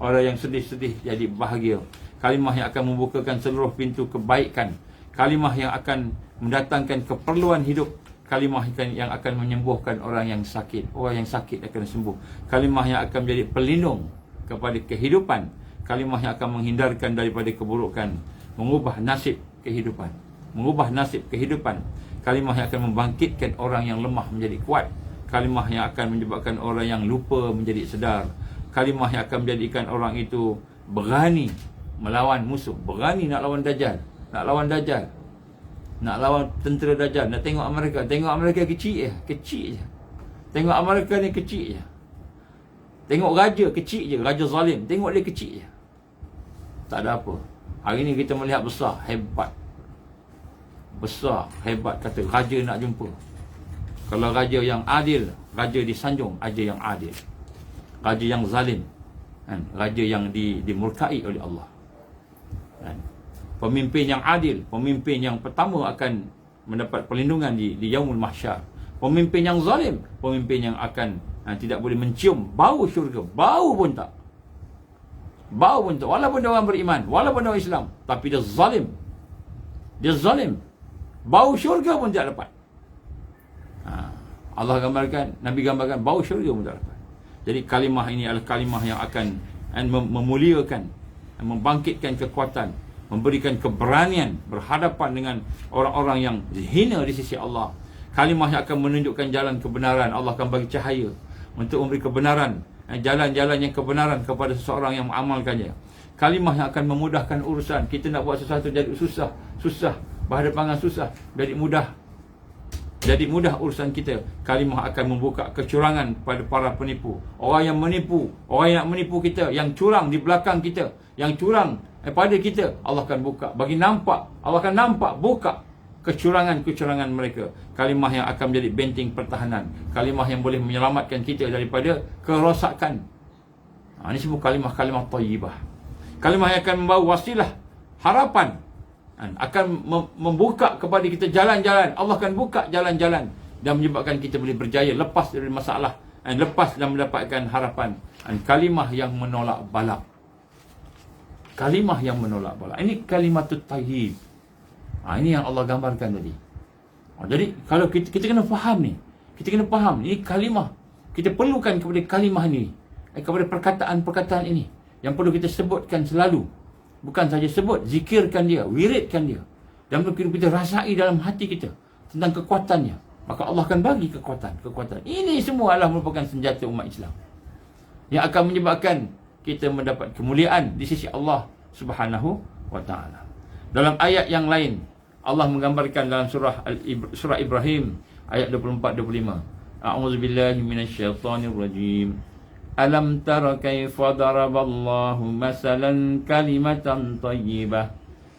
yang sedih-sedih jadi bahagia. Kalimah yang akan membukakan seluruh pintu kebaikan. Kalimah yang akan mendatangkan keperluan hidup. Kalimah yang akan menyembuhkan orang yang sakit. Orang yang sakit akan sembuh. Kalimah yang akan menjadi pelindung kepada kehidupan. Kalimah yang akan menghindarkan daripada keburukan. Mengubah nasib kehidupan. Mengubah nasib kehidupan. Kalimah yang akan membangkitkan orang yang lemah menjadi kuat. Kalimah yang akan menyebabkan orang yang lupa menjadi sedar. Kalimah yang akan menjadikan orang itu berani melawan musuh. Berani nak lawan Dajjal. Nak lawan Dajjal. Nak lawan tentera Dajjal. Nak tengok Amerika. Tengok Amerika kecil je. Kecil je. Tengok Amerika ni kecil je. Tengok raja kecil je. Raja zalim. Tengok dia kecil je. Tak ada apa. Hari ni kita melihat besar. Hebat. Besar. Hebat. Kata raja nak jumpa. Kalau raja yang adil, raja disanjung. Raja yang adil. Raja yang zalim. Raja yang dimurkai oleh Allah. Pemimpin yang adil, pemimpin yang pertama akan mendapat perlindungan di Yaumul Mahsyar. Pemimpin yang zalim, pemimpin yang akan tidak boleh mencium bau syurga. Bau pun tak. Bau pun tak. Walaupun dia orang beriman, walaupun dia orang Islam, tapi dia zalim. Dia zalim. Bau syurga pun tak dapat. Allah gambarkan, Nabi gambarkan bau syurga pun tak dapat. Jadi kalimah ini adalah kalimah yang akan memuliakan, membangkitkan kekuatan, memberikan keberanian berhadapan dengan orang-orang yang hina di sisi Allah. Kalimah yang akan menunjukkan jalan kebenaran. Allah akan bagi cahaya untuk memberi kebenaran, jalan-jalan yang kebenaran kepada seseorang yang mengamalkannya. Kalimah yang akan memudahkan urusan. Kita nak buat sesuatu jadi susah, berhadapan dengan susah, jadi mudah urusan kita. Kalimah akan membuka kecurangan pada para penipu. Orang yang menipu, orang yang menipu kita, yang curang di belakang kita, yang curang pada kita, Allah akan buka, bagi nampak. Allah akan nampak, buka kecurangan-kecurangan mereka. Kalimah yang akan menjadi benteng pertahanan. Kalimah yang boleh menyelamatkan kita daripada kerosakan. Ini semua kalimah-kalimah thayyibah. Kalimah yang akan membawa wasilah harapan, akan membuka kepada kita jalan-jalan. Allah akan buka jalan-jalan dan menyebabkan kita boleh berjaya lepas dari masalah, lepas dan mendapatkan harapan. Kalimah yang menolak balak. Kalimah yang menolak balak. Ini kalimatut thayyib. Ini yang Allah gambarkan tadi. Jadi kalau kita kena faham ni. Kita kena faham ini kalimah. Kita perlukan kepada kalimah ni, kepada perkataan-perkataan ini yang perlu kita sebutkan selalu. Bukan saja sebut, zikirkan dia, wiridkan dia. Dan perlu kita rasai dalam hati kita tentang kekuatannya. Maka Allah akan bagi kekuatan. Ini semua adalah merupakan senjata umat Islam yang akan menyebabkan kita mendapat kemuliaan di sisi Allah Subhanahu wa ta'ala. Dalam ayat yang lain, Allah menggambarkan dalam surah Ibrahim ayat 24-25. A'udzubillahi minasyaitonirrajim. Alam tara kaifa daraballahu masalan kalimatan thayyibah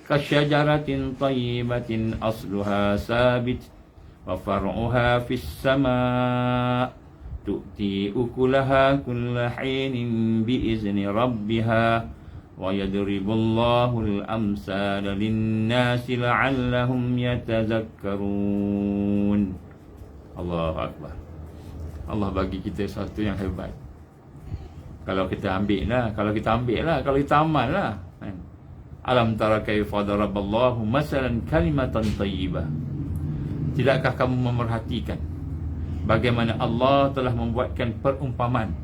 kasyajaratin tayyibatin asluha sabit wa far'uha fis sama' tu'ti ukulaha kulla hinin biizni rabbiha wa yadribullahu al-amsala lin-nasi la'allahum yatazakkarun. Allahu Akbar. Allah bagi kita sesuatu yang hebat. Kalau kita ambil lah, kalau kita amal lah. Alam tara kaifa daraballahu masalan kalimatan tayyibah. Tidakkah kamu memerhatikan bagaimana Allah telah membuatkan perumpamaan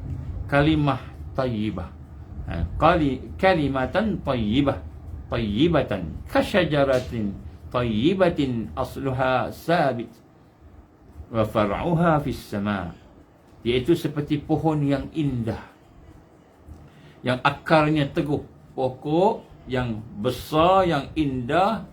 kalimah tayyibah. Kalimatan tayyibah, tayyibatan kasyajaratin tayyibatin asluha sabit wa far'uha fis sama', iaitu seperti pohon yang indah yang akarnya teguh, pokok yang besar, yang indah,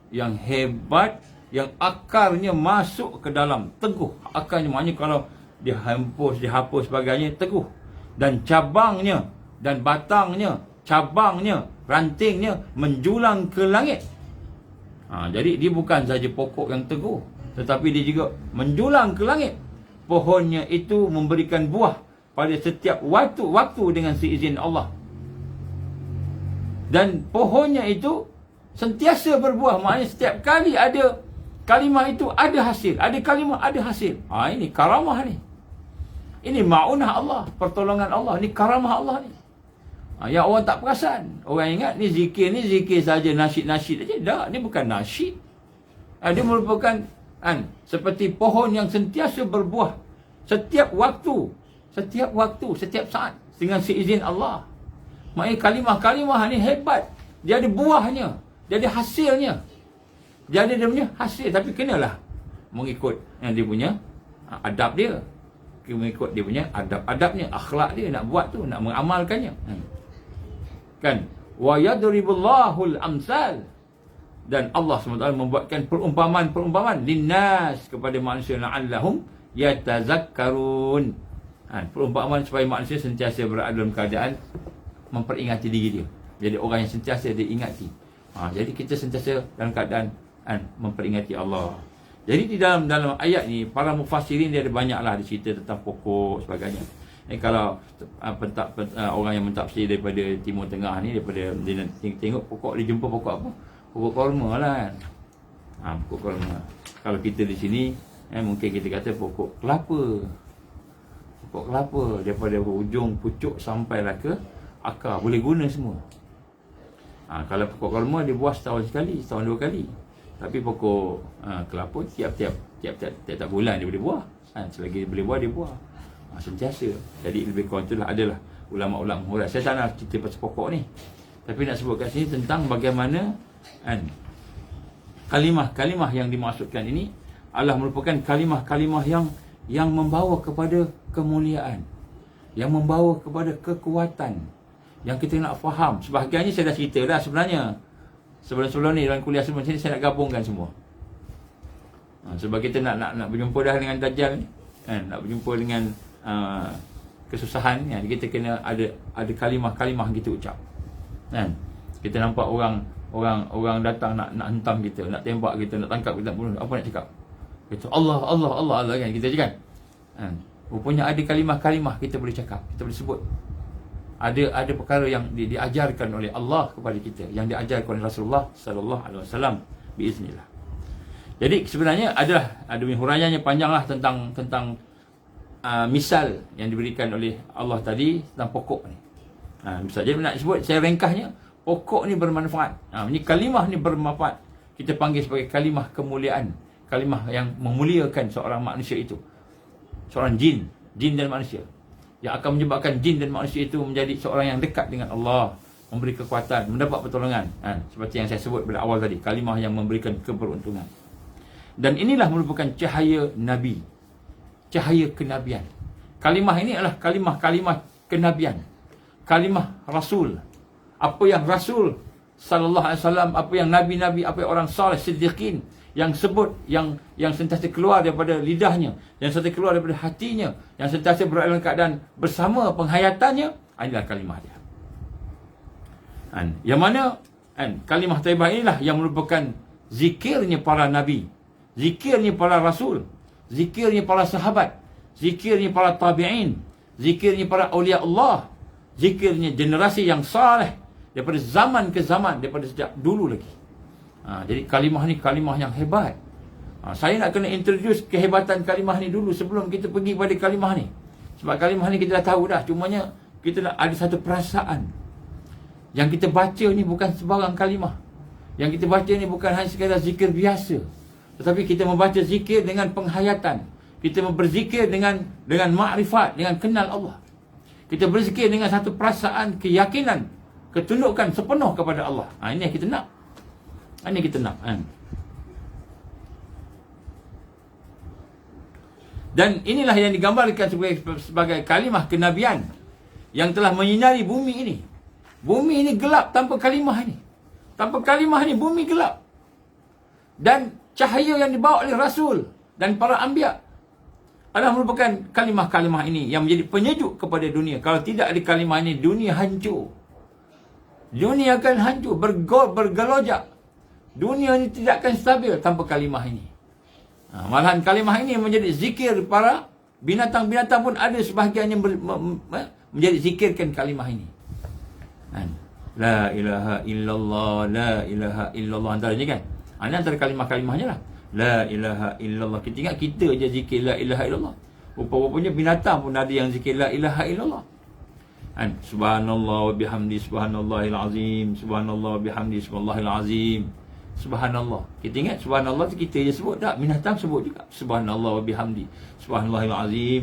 yang hebat, yang akarnya masuk ke dalam, teguh akarnya, maknanya kalau dihapus sebagainya, teguh, dan cabangnya dan batangnya, cabangnya, rantingnya menjulang ke langit. Jadi dia bukan saja pokok yang teguh, tetapi dia juga menjulang ke langit. Pohonnya itu memberikan buah pada setiap waktu dengan seizin Allah. Dan pohonnya itu sentiasa berbuah, maknanya setiap kali ada kalimah itu ada hasil, ada kalimah ada hasil. Ini karamah ni. Ini ma'unah Allah, pertolongan Allah, ni karamah Allah ni. Yang orang tak perasan. Orang ingat ni zikir saja, nasyid-nasyid saja. Tak, ni bukan nasyid. Dia merupakan seperti pohon yang sentiasa berbuah setiap waktu, setiap saat dengan seizin Allah. Maknanya kalimah-kalimah ni hebat. Dia ada buahnya, dia ada hasilnya. Dia ada dia punya hasil, tapi kenalah mengikut yang dia punya adab dia. Mengikut dia punya adab-adabnya, akhlak dia, nak buat tu, nak mengamalkannya. Kan? Wa yadribullahu al-amsal. Dan Allah SWT membuatkan perumpamaan linnas, kepada manusia, la'allahum yatazakkarun. Perumpamaan supaya manusia sentiasa berada dalam keadaan memperingati diri dia. Jadi orang yang sentiasa dia ingati. Jadi kita sentiasa dalam keadaan memperingati Allah. Jadi di dalam ayat ni, para mufassirin dia ada banyaklah cerita tentang pokok sebagainya. Kalau orang yang mentafsir daripada Timur Tengah ni, daripada dia tengok pokok, dia jumpa pokok apa? Pokok korma lah kan. Pokok korma. Kalau kita di sini mungkin kita kata pokok kelapa. Pokok kelapa, daripada hujung pucuk sampailah ke akar, boleh guna semua. Kalau pokok korma dia buah setahun sekali, setahun 2 kali. Tapi pokok kelapa tiap-tiap bulan dia boleh buah. Selagi dia boleh buah, dia buah. Sentiasa. Jadi lebih kurang itulah, adalah ulama-ulama hurai. Saya tak nak cerita pasal pokok ni, tapi nak sebut kat sini tentang bagaimana kalimah-kalimah yang dimaksudkan ini adalah merupakan kalimah-kalimah yang membawa kepada kemuliaan, yang membawa kepada kekuatan, yang kita nak faham. Sebahagiannya saya dah cerita dah sebenarnya. Sebelum ni dalam kuliah sebelum sini saya nak gabungkan semua. Sebab kita nak berjumpa dah dengan Dajjal ni, nak berjumpa dengan kesusahan ni, kita kena ada kalimah-kalimah kita ucap. Kita nampak orang datang nak hentam kita, nak tembak kita, nak tangkap kita, bunuh, apa nak cakap? Kita Allah kan, kita je kan. Rupanya ada kalimah-kalimah kita boleh cakap, kita boleh sebut. Ada perkara yang diajarkan oleh Allah kepada kita, yang diajarkan oleh Rasulullah sallallahu alaihi wasallam biiznillah. Jadi sebenarnya ada huraiannya panjanglah tentang misal yang diberikan oleh Allah tadi tentang pokok ni. Misal, jadi nak sebut, saya ringkasnya, pokok ni bermanfaat. Ini kalimah ni bermanfaat. Kita panggil sebagai kalimah kemuliaan, kalimah yang memuliakan seorang manusia itu, seorang jin dan manusia, yang akan menyebabkan jin dan manusia itu menjadi seorang yang dekat dengan Allah, memberi kekuatan, mendapat pertolongan. Seperti yang saya sebut pada awal tadi, kalimah yang memberikan keberuntungan. Dan inilah merupakan cahaya Nabi, cahaya kenabian. Kalimah ini adalah kalimah-kalimah kenabian, kalimah Rasul. Apa yang Rasul sallallahu alaihi wasallam, apa yang Nabi-Nabi, apa yang orang saleh, siddiqin yang sebut, yang sentiasa keluar daripada lidahnya, yang sentiasa keluar daripada hatinya, yang sentiasa berada dalam keadaan bersama penghayatannya, inilah kalimah dia. Yang mana Kan? Kalimah thayyibah inilah yang merupakan zikirnya para nabi, zikirnya para rasul, zikirnya para sahabat, zikirnya para tabi'in, zikirnya para awliya Allah, zikirnya generasi yang saleh daripada zaman ke zaman, daripada sejak dulu lagi. Jadi kalimah ni kalimah yang hebat. Saya nak kena introduce kehebatan kalimah ni dulu sebelum kita pergi pada kalimah ni. Sebab kalimah ni kita dah tahu dah, cumanya kita nak ada satu perasaan. Yang kita baca ni bukan sebarang kalimah. Yang kita baca ni bukan hanya sekadar zikir biasa, tetapi kita membaca zikir dengan penghayatan. Kita berzikir dengan makrifat, dengan kenal Allah. Kita berzikir dengan satu perasaan, keyakinan, ketundukan sepenuh kepada Allah. Ini yang kita nak. Ini yang kita nak. Dan inilah yang digambarkan sebagai kalimah kenabian yang telah menyinari bumi ini. Bumi ini gelap tanpa kalimah ini. Tanpa kalimah ini bumi gelap. Dan cahaya yang dibawa oleh Rasul dan para anbiya adalah merupakan kalimah-kalimah ini yang menjadi penyejuk kepada dunia. Kalau tidak ada kalimah ini, dunia hancur. Dunia akan hancur, bergelojak. Dunia ini tidak akan stabil tanpa kalimah ini. Malahan kalimah ini menjadi zikir para binatang-binatang pun ada sebahagian yang menjadi zikirkan kalimah ini. La ilaha illallah, la ilaha illallah antaranya kan. Ini antara kalimah-kalimahnya lah. La ilaha illallah. Kita ingat kita je zikir la ilaha illallah. Rupa-rupanya binatang pun ada yang zikir la ilaha illallah. Subhanallah wa bihamdi subhanallahil azim. Subhanallah wa bihamdi subhanallahil azim. Subhanallah. Kita ingat subhanallah tu kita je sebut tak? Binatang sebut juga. Subhanallah wa bihamdi subhanallahil azim.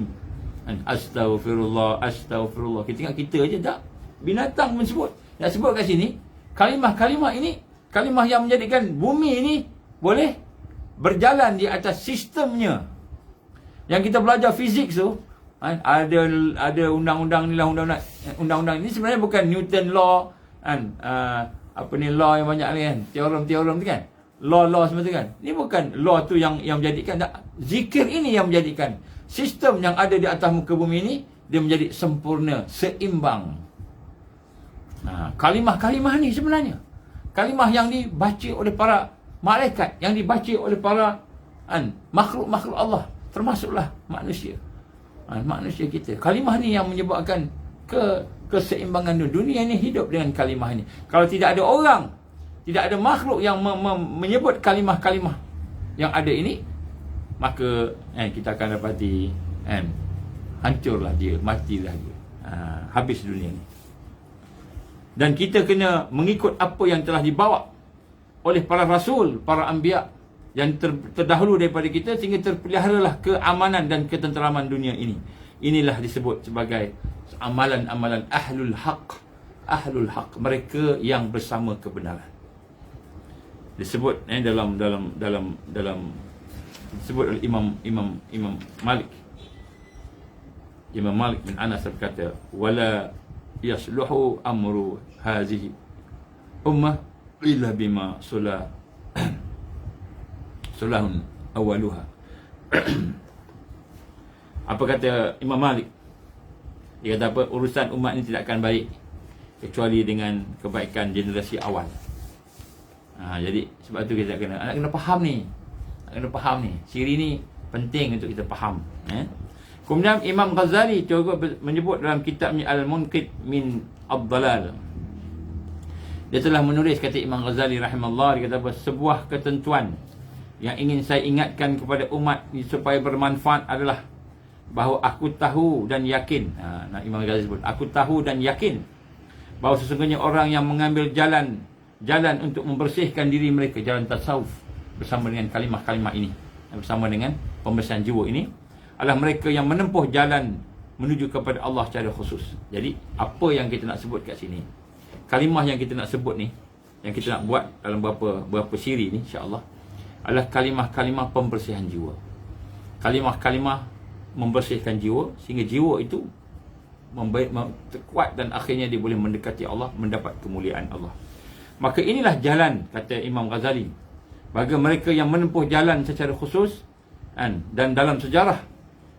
Astaghfirullah, astaghfirullah. Kita ingat kita je tak? Binatang pun sebut. Nak sebut kat sini, kalimah-kalimah ini, kalimah yang menjadikan bumi ini boleh berjalan di atas sistemnya. Yang kita belajar fizik tu, ada undang-undang ni lah, undang-undang ini sebenarnya bukan Newton law, apa ni law yang banyak ni kan, teorem-teorem tu kan, law semua tu kan. Ini bukan law tu yang menjadikan, zikir ini yang menjadikan sistem yang ada di atas muka bumi ini dia menjadi sempurna, seimbang. Kalimah-kalimah ni sebenarnya kalimah yang dibaca oleh para malaikat, yang dibaca oleh para makhluk-makhluk Allah, termasuklah manusia. Manusia kita. Kalimah ni yang menyebabkan keseimbangan dunia ni hidup dengan kalimah ni. Kalau tidak ada orang, tidak ada makhluk yang menyebut kalimah-kalimah yang ada ini, maka kita akan dapati hancurlah dia, matilah dia, habis dunia ni. Dan kita kena mengikut apa yang telah dibawa oleh para rasul, para anbiya yang terdahulu daripada kita, sehingga terpeliharalah keamanan dan ketenteraman dunia ini. Inilah disebut sebagai amalan-amalan ahlul haq. Ahlul haq, mereka yang bersama kebenaran. Disebut dalam disebut oleh Imam Malik. Imam Malik bin Anas berkata, wala yasluhu amru hazihi ummah illa bima sulahun awaluha. Apa kata Imam Malik? Dia kata apa? Urusan umat ni tidak akan baik kecuali dengan kebaikan generasi awal. Jadi sebab tu kita nak kena faham ni. Nak kena faham ni. Ciri ni penting untuk kita faham. Kemudian Imam Ghazali juga menyebut dalam kitabnya Al-Munqidh min Ad-Dalal. Dia telah menulis, kata Imam Ghazali rahimahullah, dia kata apa? Sebuah ketentuan yang ingin saya ingatkan kepada umat supaya bermanfaat adalah bahawa aku tahu dan yakin. Imam Ghazali sebut, aku tahu dan yakin bahawa sesungguhnya orang yang mengambil jalan untuk membersihkan diri mereka, jalan tasawuf, bersama dengan kalimah-kalimah ini, bersama dengan pembersihan jiwa ini, adalah mereka yang menempuh jalan menuju kepada Allah secara khusus. Jadi apa yang kita nak sebut kat sini, kalimah yang kita nak sebut ni, yang kita nak buat dalam berapa siri ni insya-Allah, adalah kalimah-kalimah pembersihan jiwa. Kalimah-kalimah membersihkan jiwa sehingga jiwa itu kuat dan akhirnya dia boleh mendekati Allah, mendapat kemuliaan Allah. Maka inilah jalan, kata Imam Ghazali, bagi mereka yang menempuh jalan secara khusus, dan dalam sejarah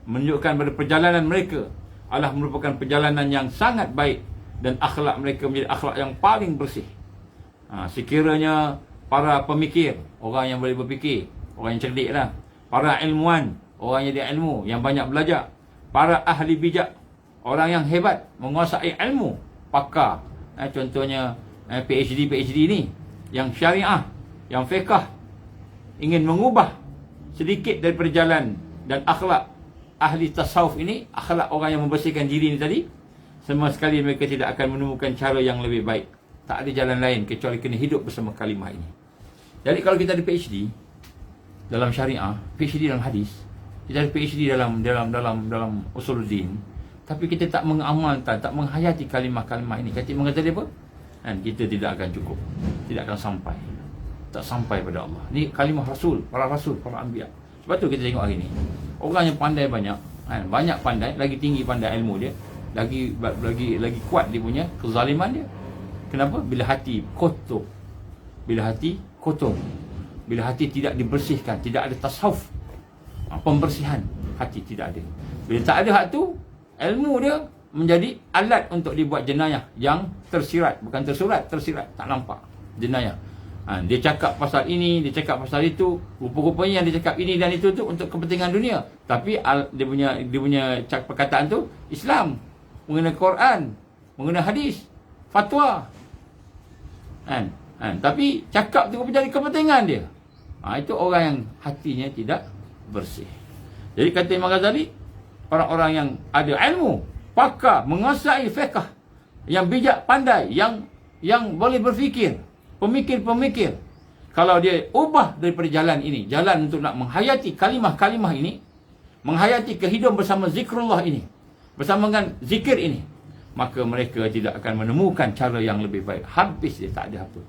menunjukkan pada perjalanan mereka adalah merupakan perjalanan yang sangat baik dan akhlak mereka menjadi akhlak yang paling bersih. Sekiranya para pemikir, orang yang boleh berfikir, orang yang cerdik lah, para ilmuwan, orang yang ada ilmu, yang banyak belajar, para ahli bijak, orang yang hebat, menguasai ilmu, pakar, contohnya PhD ni, yang syariah, yang fiqh, ingin mengubah sedikit daripada jalan dan akhlak ahli tasawuf ini, akhlak orang yang membersihkan diri ni tadi, sama sekali mereka tidak akan menemukan cara yang lebih baik. Tak ada jalan lain kecuali kena hidup bersama kalimah ini. Jadi kalau kita ada PhD dalam syariah, PhD dalam hadis, kita ada PhD dalam usuluddin, tapi kita tak mengamalkan, tak menghayati kalimah-kalimah ini, kata mengata dia apa? Dan kita tidak akan cukup, tidak akan sampai, tak sampai pada Allah. Ni kalimah rasul, para anbiya. Sebab tu kita tengok hari ni, orang yang pandai banyak, banyak pandai, lagi tinggi pandai ilmu dia, lagi kuat dia punya kezaliman dia. Kenapa? Bila hati kotor, bila hati tidak dibersihkan, tidak ada tasawuf, pembersihan hati tidak ada. Bila tak ada hak tu, ilmu dia menjadi alat untuk dibuat jenayah yang tersirat, bukan tersurat, tersirat, tak nampak jenayah. Dia cakap pasal ini, dia cakap pasal itu, rupa-rupanya yang dia cakap ini dan itu tu untuk kepentingan dunia. Tapi dia punya perkataan tu Islam, mengenai Quran, mengenai hadis, fatwa. Tapi cakap tu menjadi kepentingan dia. Itu orang yang hatinya tidak bersih. Jadi kata Imam Ghazali, orang-orang yang ada ilmu, pakar, menguasai fiqh, yang bijak, pandai, yang boleh berfikir, pemikir-pemikir, kalau dia ubah daripada jalan ini, jalan untuk nak menghayati kalimah-kalimah ini, menghayati kehidupan bersama zikrullah ini, bersama dengan zikir ini, maka mereka tidak akan menemukan cara yang lebih baik. Habis dia, tak ada apa.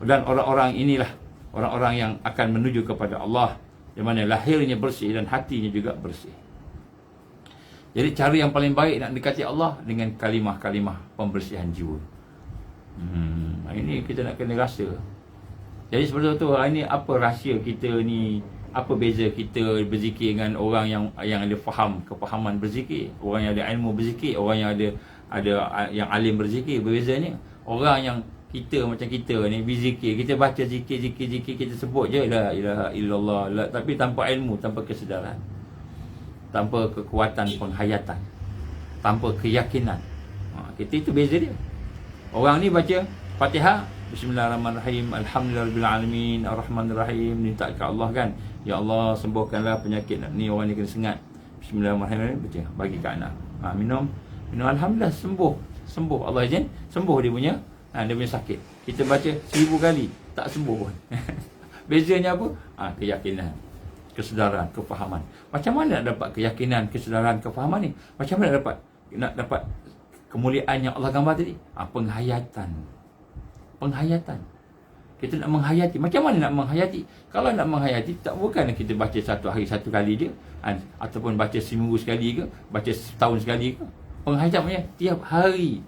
Dan orang-orang inilah orang-orang yang akan menuju kepada Allah, di mana lahirnya bersih dan hatinya juga bersih. Jadi cara yang paling baik nak dekati Allah dengan kalimah-kalimah pembersihan jiwa. Ini kita nak kena rasa. Jadi seperti tu, ini apa rahsia kita ni, apa beza kita berzikir dengan orang yang ada kefahaman berzikir, orang yang ada ilmu berzikir, orang yang ada yang alim berzikir. Berbezanya orang yang kita macam kita ni berzikir, kita baca zikir, kita sebut je la ilaha illallah, tapi tanpa ilmu, tanpa kesedaran, tanpa kekuatan penghayatan, tanpa keyakinan. Kita itu beza dia. Orang ni baca Fatihah, Bismillahirrahmanirrahim, Alhamdulillahirabbil alamin, Arrahmanirrahim, minta ke Allah kan, ya Allah sembuhkanlah penyakit ni, orang ni kena sengat. Bismillahirrahmanirrahim, baca, bagi ke anak. Minum, alhamdulillah sembuh. Allah izin sembuh dia punya sakit. Kita baca 1000 kali tak sembuh pun. Bezanya apa? Keyakinan, kesedaran, kefahaman. Macam mana nak dapat keyakinan, kesedaran, kefahaman ni? Macam mana nak dapat kemuliaan yang Allah gambar tadi? Penghayatan. Kita nak menghayati. Macam mana nak menghayati? Kalau nak menghayati, tak bukan kita baca satu hari satu kali je, ataupun baca seminggu sekali ke, baca setahun sekali ke. Penghayatan tiap hari.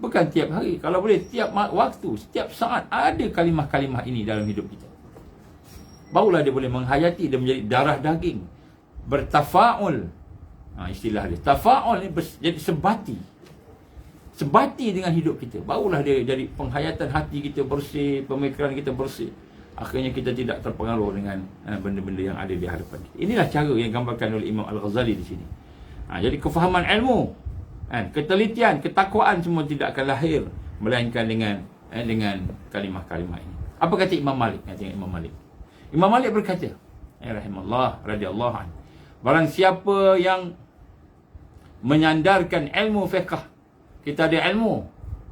Bukan tiap hari. Kalau boleh tiap waktu, setiap saat ada kalimah-kalimah ini dalam hidup kita. Barulah dia boleh menghayati, dia menjadi darah daging, bertafaul. Istilah dia tafaul ni jadi sebati dengan hidup kita. Barulah dia jadi penghayatan, hati kita bersih, pemikiran kita bersih. Akhirnya kita tidak terpengaruh dengan benda-benda yang ada di hadapan kita. Inilah cara yang digambarkan oleh Imam Al-Ghazali di sini. Jadi kefahaman ilmu, ketelitian, ketakwaan semua tidak akan lahir melainkan dengan kalimah-kalimah ini. Apa kata Imam Malik? Imam Malik berkata, rahimahullah radhiyallahu anhu, barang siapa yang menyandarkan ilmu fiqh, kita ada ilmu,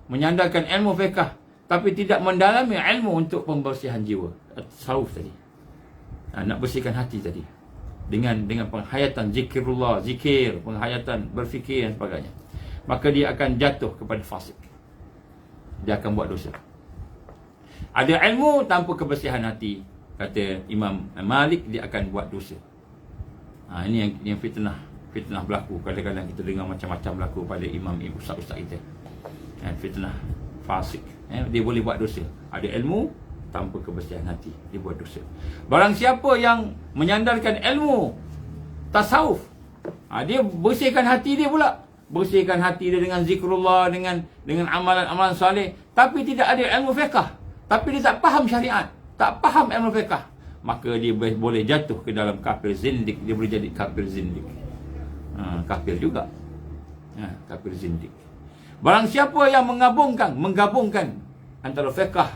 menyandarkan ilmu fiqh, tapi tidak mendalami ilmu untuk pembersihan jiwa, tasawuf tadi, nak bersihkan hati tadi, dengan penghayatan zikir, penghayatan berfikir dan sebagainya, maka dia akan jatuh kepada fasik. Dia akan buat dosa. Ada ilmu tanpa kebersihan hati, kata Imam Malik, dia akan buat dosa. Ini yang fitnah berlaku. Kadang-kadang kita dengar macam-macam berlaku pada imam ustaz-ustaz kita. Fitnah, fasik. Dia boleh buat dosa. Ada ilmu tanpa kebersihan hati, dia buat dosa. Barang siapa yang menyandarkan ilmu tasawuf, dia bersihkan hati dia pula, bersihkan hati dia dengan zikrullah, dengan amalan-amalan soleh, tapi tidak ada ilmu fiqh, tapi dia tak faham syariat, tak faham ilmu fiqh, maka dia boleh jatuh ke dalam kafir zindik. Dia boleh jadi kafir zindik. Kafir juga. Kafir zindik. Barang siapa yang menggabungkan antara fiqh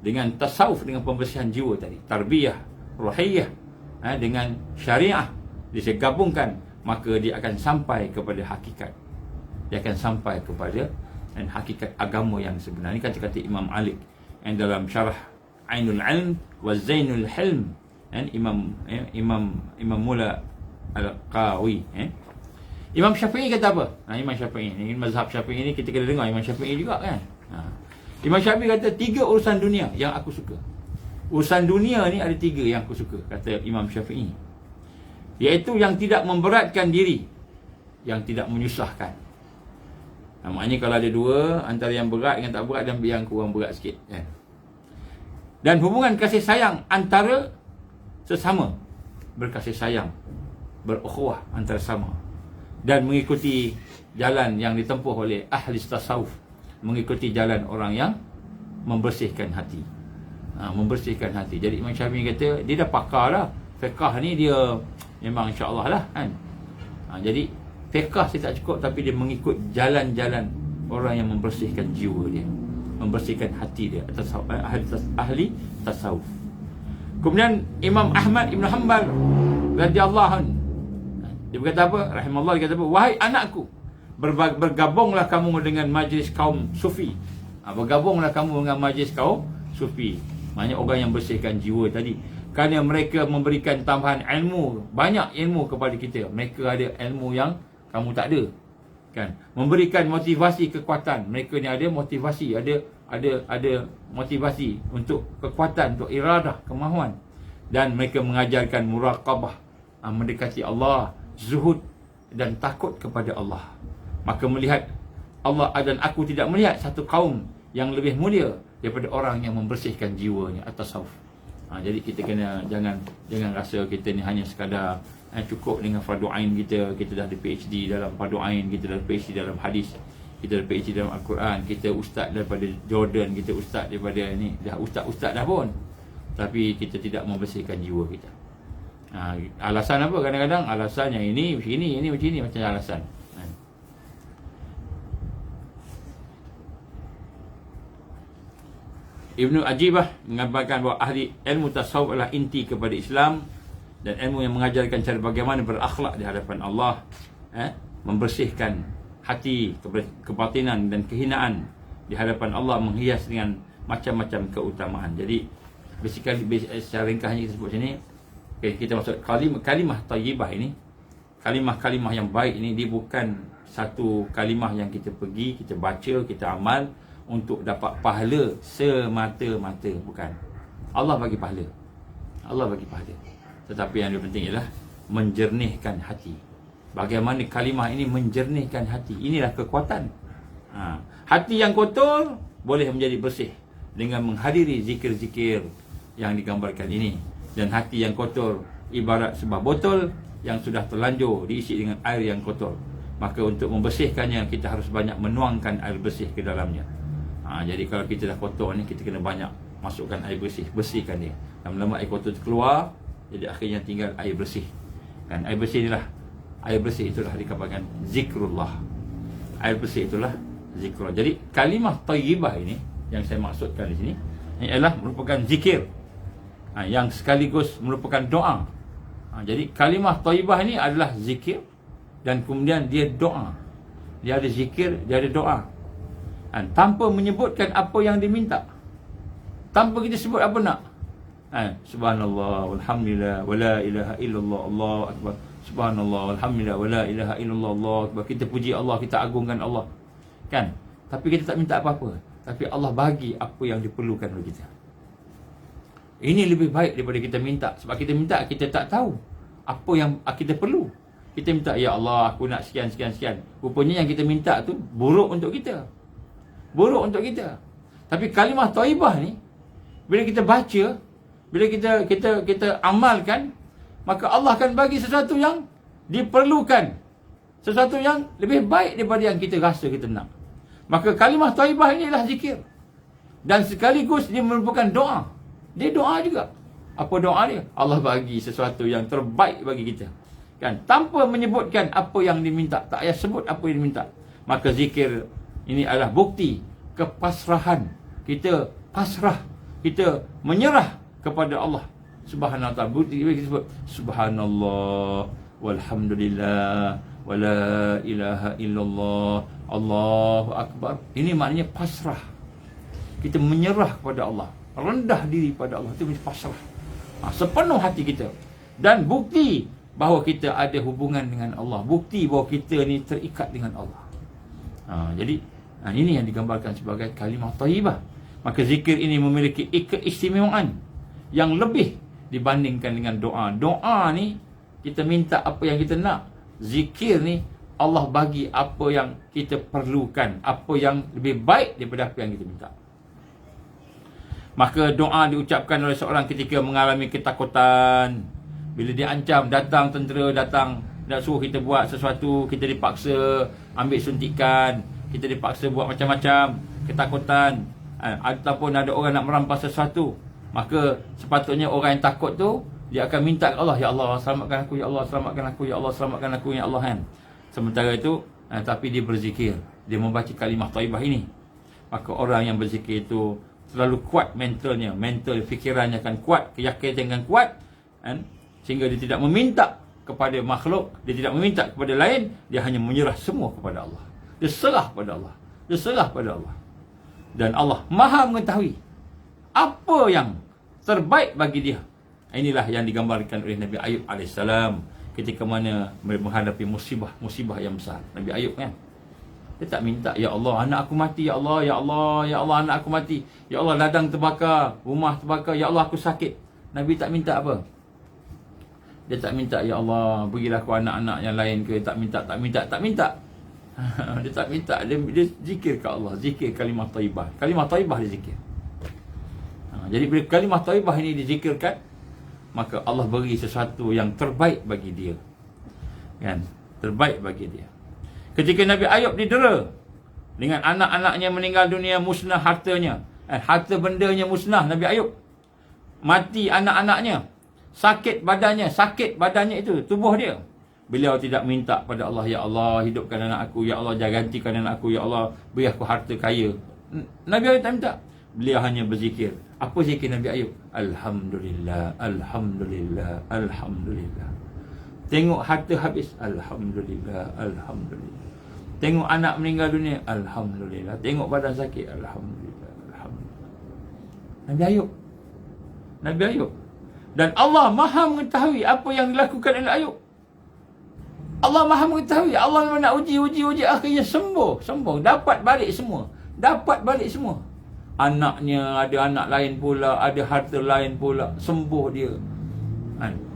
dengan tasawuf, dengan pembersihan jiwa tadi, tarbiyah, ruhiyah, dengan syariah, dia gabungkan, maka dia akan sampai kepada hakikat. Dia akan sampai kepada hakikat agama yang sebenar. Ini kata-kata Imam Ali yang dalam syarah Ainul Ilm wa Zainul Hilm, Imam Mula Al-Qawi. Imam Syafi'i kata apa? Imam Syafi'i ni, mazhab Syafi'i ni kita kena dengar Imam Syafi'i juga kan. Imam Syafi'i kata 3 urusan dunia yang aku suka. Urusan dunia ni ada 3 yang aku suka, kata Imam Syafi'i. Iaitu yang tidak memberatkan diri, yang tidak menyusahkan. Maknanya kalau ada 2, antara yang berat dengan tak berat, dan yang kurang berat sikit kan. Dan hubungan kasih sayang antara sesama, berkasih sayang, berukhuwah antara sama, dan mengikuti jalan yang ditempuh oleh ahli tasawuf, mengikuti jalan orang yang membersihkan hati. Membersihkan hati. Jadi Imam Syafi'i kata dia dah pakar lah fiqh ni, dia memang insya-Allah lah kan. Jadi fiqh saya tak cukup, tapi dia mengikut jalan-jalan orang yang membersihkan jiwa dia, membersihkan hati dia, ahli tasawuf. Kemudian Imam Ahmad Ibn Hanbal radhiyallahu anhu, dia berkata apa? Rahimahullah, dia kata apa? Wahai anakku, bergabunglah kamu dengan majlis kaum sufi. Bergabunglah kamu dengan majlis kaum sufi. Maknanya orang yang bersihkan jiwa tadi. Kerana mereka memberikan tambahan ilmu, banyak ilmu kepada kita. Mereka ada ilmu yang kamu tak ada. Kan? Memberikan motivasi, kekuatan. Mereka ni ada motivasi, ada motivasi untuk kekuatan, untuk iradah, kemahuan. Dan mereka mengajarkan muraqabah, mendekati Allah, zuhud dan takut kepada Allah. Maka melihat Allah, dan aku tidak melihat satu kaum yang lebih mulia daripada orang yang membersihkan jiwanya atas tasawuf. Jadi kita kena jangan rasa kita ni hanya sekadar cukup dengan fardu ain kita dah ada PhD dalam fardu ain, kita dah ada PhD dalam hadis, kita dah ada PhD dalam Al-Quran, kita ustaz daripada Jordan, kita ustaz daripada ni, dah ustaz dah pun, tapi kita tidak membersihkan jiwa kita. Alasan apa? Kadang-kadang alasan yang ini macam ini macam ni, macam alasan. Ibnu Ajibah mengabarkan bahawa ahli ilmu tasawuf adalah inti kepada Islam, dan ilmu yang mengajarkan cara bagaimana berakhlak di hadapan Allah, membersihkan hati, kebatinan dan kehinaan di hadapan Allah, menghias dengan macam-macam keutamaan. Jadi basically secara ringkasnya kita sebut sini, kita masuk kalimah thayyibah ini. Kalimah-kalimah yang baik ini, dia bukan satu kalimah yang kita pergi, kita baca, kita amal untuk dapat pahala semata-mata, bukan. Allah bagi pahala, tetapi yang lebih penting ialah menjernihkan hati. Bagaimana kalimah ini menjernihkan hati? Inilah kekuatan. Hati yang kotor boleh menjadi bersih dengan menghadiri zikir-zikir yang digambarkan ini. Dan hati yang kotor ibarat sebuah botol yang sudah terlanjur diisi dengan air yang kotor. Maka untuk membersihkannya, kita harus banyak menuangkan air bersih ke dalamnya. Jadi kalau kita dah kotor ni, kita kena banyak masukkan air bersih, bersihkan dia. Lama-lama air kotor tu keluar, jadi akhirnya tinggal air bersih. Kan, air bersih itulah dikabarkan zikrullah. Air bersih itulah zikrullah. Jadi kalimah thayyibah ini yang saya maksudkan di sini, ini adalah merupakan zikir, yang sekaligus merupakan doa. Jadi kalimah thayyibah ini adalah zikir, dan kemudian dia doa. Dia ada zikir, dia ada doa. Tanpa menyebutkan apa yang diminta, tanpa kita sebut apa nak. Subhanallah walhamdulillah wala ilaha illallah, Allahu akbar. Subhanallah walhamdulillah wala ilaha illallah, Allahu akbar. Kita puji Allah, kita agungkan Allah, kan? Tapi kita tak minta apa-apa, tapi Allah bagi apa yang diperlukan oleh kita. Ini lebih baik daripada kita minta. Sebab kita minta, kita tak tahu apa yang kita perlu. Kita minta, ya Allah, aku nak sekian. Rupanya yang kita minta tu buruk untuk kita. Tapi kalimah thayyibah ni, bila kita baca, bila kita amalkan, maka Allah akan bagi sesuatu yang diperlukan sesuatu yang lebih baik daripada yang kita rasa kita nak. Maka kalimah thayyibah ini adalah zikir. Dan sekaligus dia merupakan doa. Dia doa juga. Apa doa dia? Allah bagi sesuatu yang terbaik bagi kita. Kan? Tanpa menyebutkan apa yang diminta. Tak payah sebut apa yang diminta. Maka zikir ini adalah bukti kepasrahan. Kita pasrah. Kita menyerah kepada Allah Subhanahu wa ta'ala. Bukti kita sebut subhanallah walhamdulillah wala ilaha illallah Allahu akbar. Ini maknanya pasrah. Kita menyerah kepada Allah, rendah diri pada Allah. Itu pasrah. Sepenuh hati kita. Dan bukti bahawa kita ada hubungan dengan Allah. Bukti bahawa kita ni terikat dengan Allah. Jadi ini yang digambarkan sebagai kalimah thayyibah. Maka zikir ini memiliki keistimewaan yang lebih dibandingkan dengan doa. Doa ni kita minta apa yang kita nak. Zikir ni Allah bagi apa yang kita perlukan, apa yang lebih baik daripada apa yang kita minta. Maka doa diucapkan oleh seorang ketika mengalami ketakutan. Bila dia ancam, datang tentera, datang nak suruh kita buat sesuatu, kita dipaksa ambil suntikan, kita dipaksa buat macam-macam, ketakutan, ataupun ada orang nak merampas sesuatu. Maka sepatutnya orang yang takut tu, dia akan minta ke Allah, ya Allah selamatkan aku, ya Allah selamatkan aku, ya Allah selamatkan aku, ya Allah, kan. Sementara itu tapi dia berzikir, dia membaca kalimah thayyibah ini. Maka orang yang berzikir itu terlalu kuat mentalnya, mental fikirannya akan kuat, keyakinan kuat, kan? Sehingga dia tidak meminta kepada makhluk, dia tidak meminta kepada lain, dia hanya menyerah semua kepada Allah. Dia serah pada Allah, dia serah pada Allah. Dan Allah Maha mengetahui apa yang terbaik bagi dia. Inilah yang digambarkan oleh Nabi Ayub AS ketika mana menghadapi musibah yang besar. Nabi Ayub, kan, dia tak minta, ya Allah anak aku mati, ya Allah, ya Allah, ya Allah anak aku mati, ya Allah ladang terbakar, rumah terbakar, ya Allah aku sakit. Nabi tak minta apa? Dia tak minta, ya Allah berilah aku anak-anak yang lain ke. Tak minta. Dia tak minta. Dia zikir ke Allah, zikir kalimah thayyibah. Kalimah thayyibah dia zikir. Jadi bila kalimah thayyibah ini dizikirkan, maka Allah beri sesuatu yang terbaik bagi dia, kan? Terbaik bagi dia. Ketika Nabi Ayub didera dengan anak-anaknya meninggal dunia, musnah hartanya, harta bendanya musnah. Nabi Ayub mati, anak-anaknya sakit badannya itu, tubuh dia. Beliau tidak minta pada Allah, ya Allah hidupkan anak aku, ya Allah jangan gantikan anak aku, ya Allah beri aku harta kaya. Nabi Ayub tak minta. Beliau hanya berzikir. Apa zikir Nabi Ayub? Alhamdulillah, alhamdulillah, alhamdulillah. Tengok harta habis, alhamdulillah, alhamdulillah. Tengok anak meninggal dunia, alhamdulillah. Tengok badan sakit, alhamdulillah, alhamdulillah. Nabi Ayub. Dan Allah Maha mengetahui apa yang dilakukan oleh Ayub. Allah Maha mengetahui. Allah memang nak uji, akhirnya sembuh. Dapat balik semua. Anaknya, ada anak lain pula, ada harta lain pula, sembuh dia.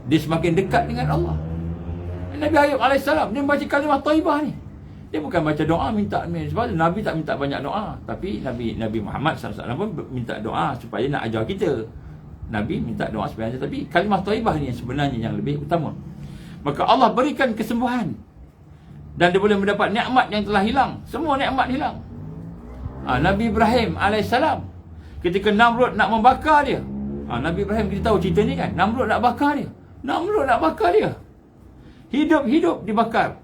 Dia semakin dekat dengan Allah. Nabi Ayub AS, dia baca kalimah thayyibah ni. Dia bukan baca doa minta. Sebab Nabi tak minta banyak doa. Tapi Nabi Muhammad SAW pun minta doa supaya nak ajar kita. Nabi minta doa sebenarnya, tapi kalimah thayyibah ni yang sebenarnya yang lebih utama. Maka Allah berikan kesembuhan. Dan dia boleh mendapat nikmat yang telah hilang. Semua nikmat hilang. Nabi Ibrahim AS, ketika Namrud nak membakar dia. Nabi Ibrahim, kita tahu cerita ni, kan. Namrud nak bakar dia. Hidup-hidup dibakar.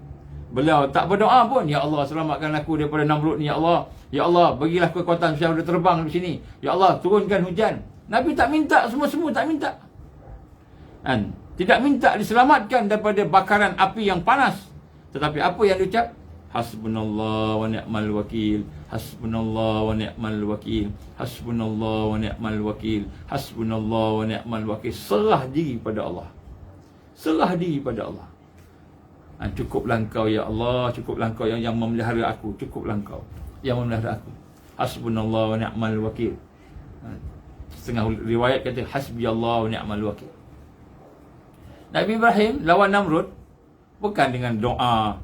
Beliau tak berdoa pun, ya Allah selamatkan aku daripada Namrud ni, ya Allah. Ya Allah bagilah kekuatan supaya boleh terbang di sini. Ya Allah turunkan hujan. Nabi tak minta, semua tak minta. Tidak minta diselamatkan daripada bakaran api yang panas. Tetapi apa yang diucap? Hasbunallah wa ni'mal wakil. Hasbunallah wa ni'mal wakil. Hasbunallah wa ni'mal wakil. Hasbunallah wa ni'mal wakil. Serah diri pada Allah. Cukuplah engkau ya Allah, cukuplah engkau yang memelihara aku, cukuplah engkau yang memelihara aku. Hasbunallah wa ni'mal wakil. Setengah riwayat kata hasbiyallah wa ni'mal wakil. Nabi Ibrahim lawan Namrud bukan dengan doa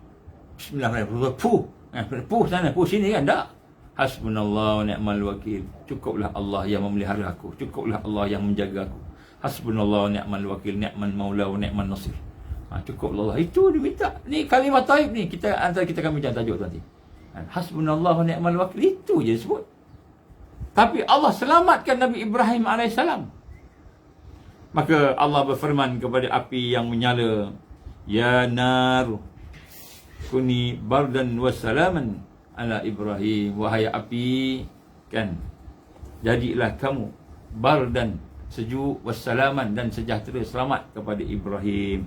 bismillahirrahmanirrahim, puh sini, kan, tak. Hasbunallah wa ni'mal wakil. Cukuplah Allah yang memelihara aku, cukuplah Allah yang menjaga aku. Hasbunallah wa ni'mal wakil, ni'mal maula wa ni'man nasir. Cukup Allah. Itu dia minta. Ni kalimah taib ni. Antara kita akan bincang tajuk tu nanti. Hasbunallahu wa ni'mal wakil. Itu je disebut. Tapi Allah selamatkan Nabi Ibrahim AS. Maka Allah berfirman kepada api yang menyala, Ya nar kuni bardan wa salaman ala Ibrahim. Wahai api, kan, jadilah kamu bardan, sejuk, wassalaman, dan sejahtera, selamat kepada Ibrahim.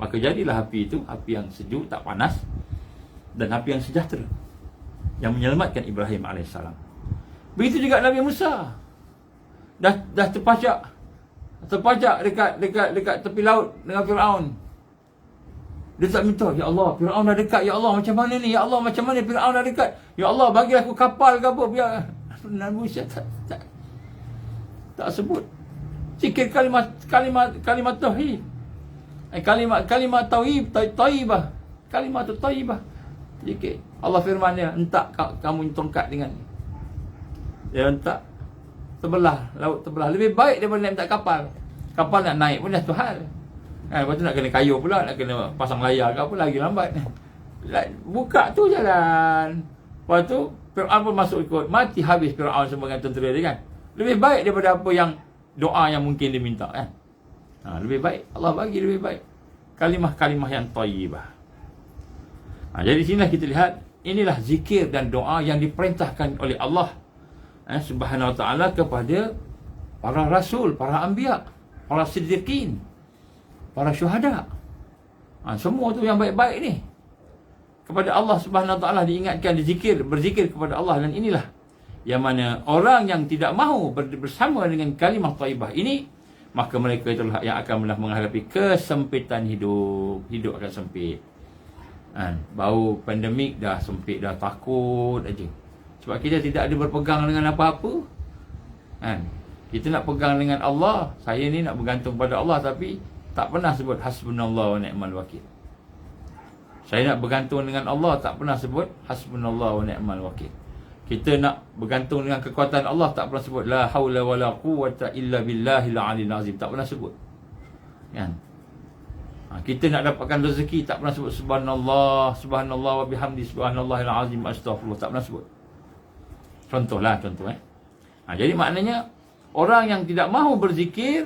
Maka jadilah api itu api yang sejuk, tak panas, dan api yang sejahtera, yang menyelamatkan Ibrahim AS. Begitu juga Nabi Musa. Dah terpajak dekat tepi laut dengan Firaun. Dia tak minta, Ya Allah, Firaun dah dekat. Ya Allah, macam mana ni? Ya Allah, macam mana Firaun dah dekat? Ya Allah, bagi aku kapal ke apa, biar. Nabi Musa tak sebut. Zikir kalimat tauhid. Kalimat tauhid, taibah. Kalimat tu taibah. Zikir. Allah firman dia, hentak kamu tongkat dengan ni. Dia hentak terbelah, laut terbelah. Lebih baik daripada nak minta kapal. Kapal nak naik pun dah tu hal. Lepas tu nak kena kayu pula, nak kena pasang layar ke apa, lagi lambat. Buka tu jalan. Lepas tu Fir'aun pun masuk ikut. Mati habis Fir'aun semua dengan tentera dia, kan. Lebih baik daripada apa yang doa yang mungkin dia minta, kan. Lebih baik. Allah bagi lebih baik. Kalimah-kalimah yang tayyibah. Jadi sinilah kita lihat, inilah zikir dan doa yang diperintahkan oleh Allah Subhanahu wa ta'ala kepada para rasul, para anbiya, para siddiqin, para syuhada. Semua tu yang baik-baik ni. Kepada Allah Subhanahu wa ta'ala diingatkan, berzikir kepada Allah. Dan inilah yang mana orang yang tidak mahu bersama dengan kalimah taibah ini, maka mereka itulah yang akan menghadapi kesempitan hidup. Hidup akan sempit. Bau pandemik dah sempit, dah takut aja. Sebab kita tidak ada berpegang dengan apa-apa. Kita nak pegang dengan Allah. Saya ni nak bergantung pada Allah, tapi tak pernah sebut hasbunallah wa ni'mal wakil. Saya nak bergantung dengan Allah, tak pernah sebut hasbunallah wa ni'mal wakil. Kita nak bergantung dengan kekuatan Allah, tak pernah sebut la haula wala quwwata illa billahil aliyil azim. Tak pernah sebut. Kita nak dapatkan rezeki, tak pernah sebut subhanallah wa bihamdi subhanallahil azim astaghfirullah. Tak pernah sebut. Contoh. Jadi maknanya orang yang tidak mahu berzikir,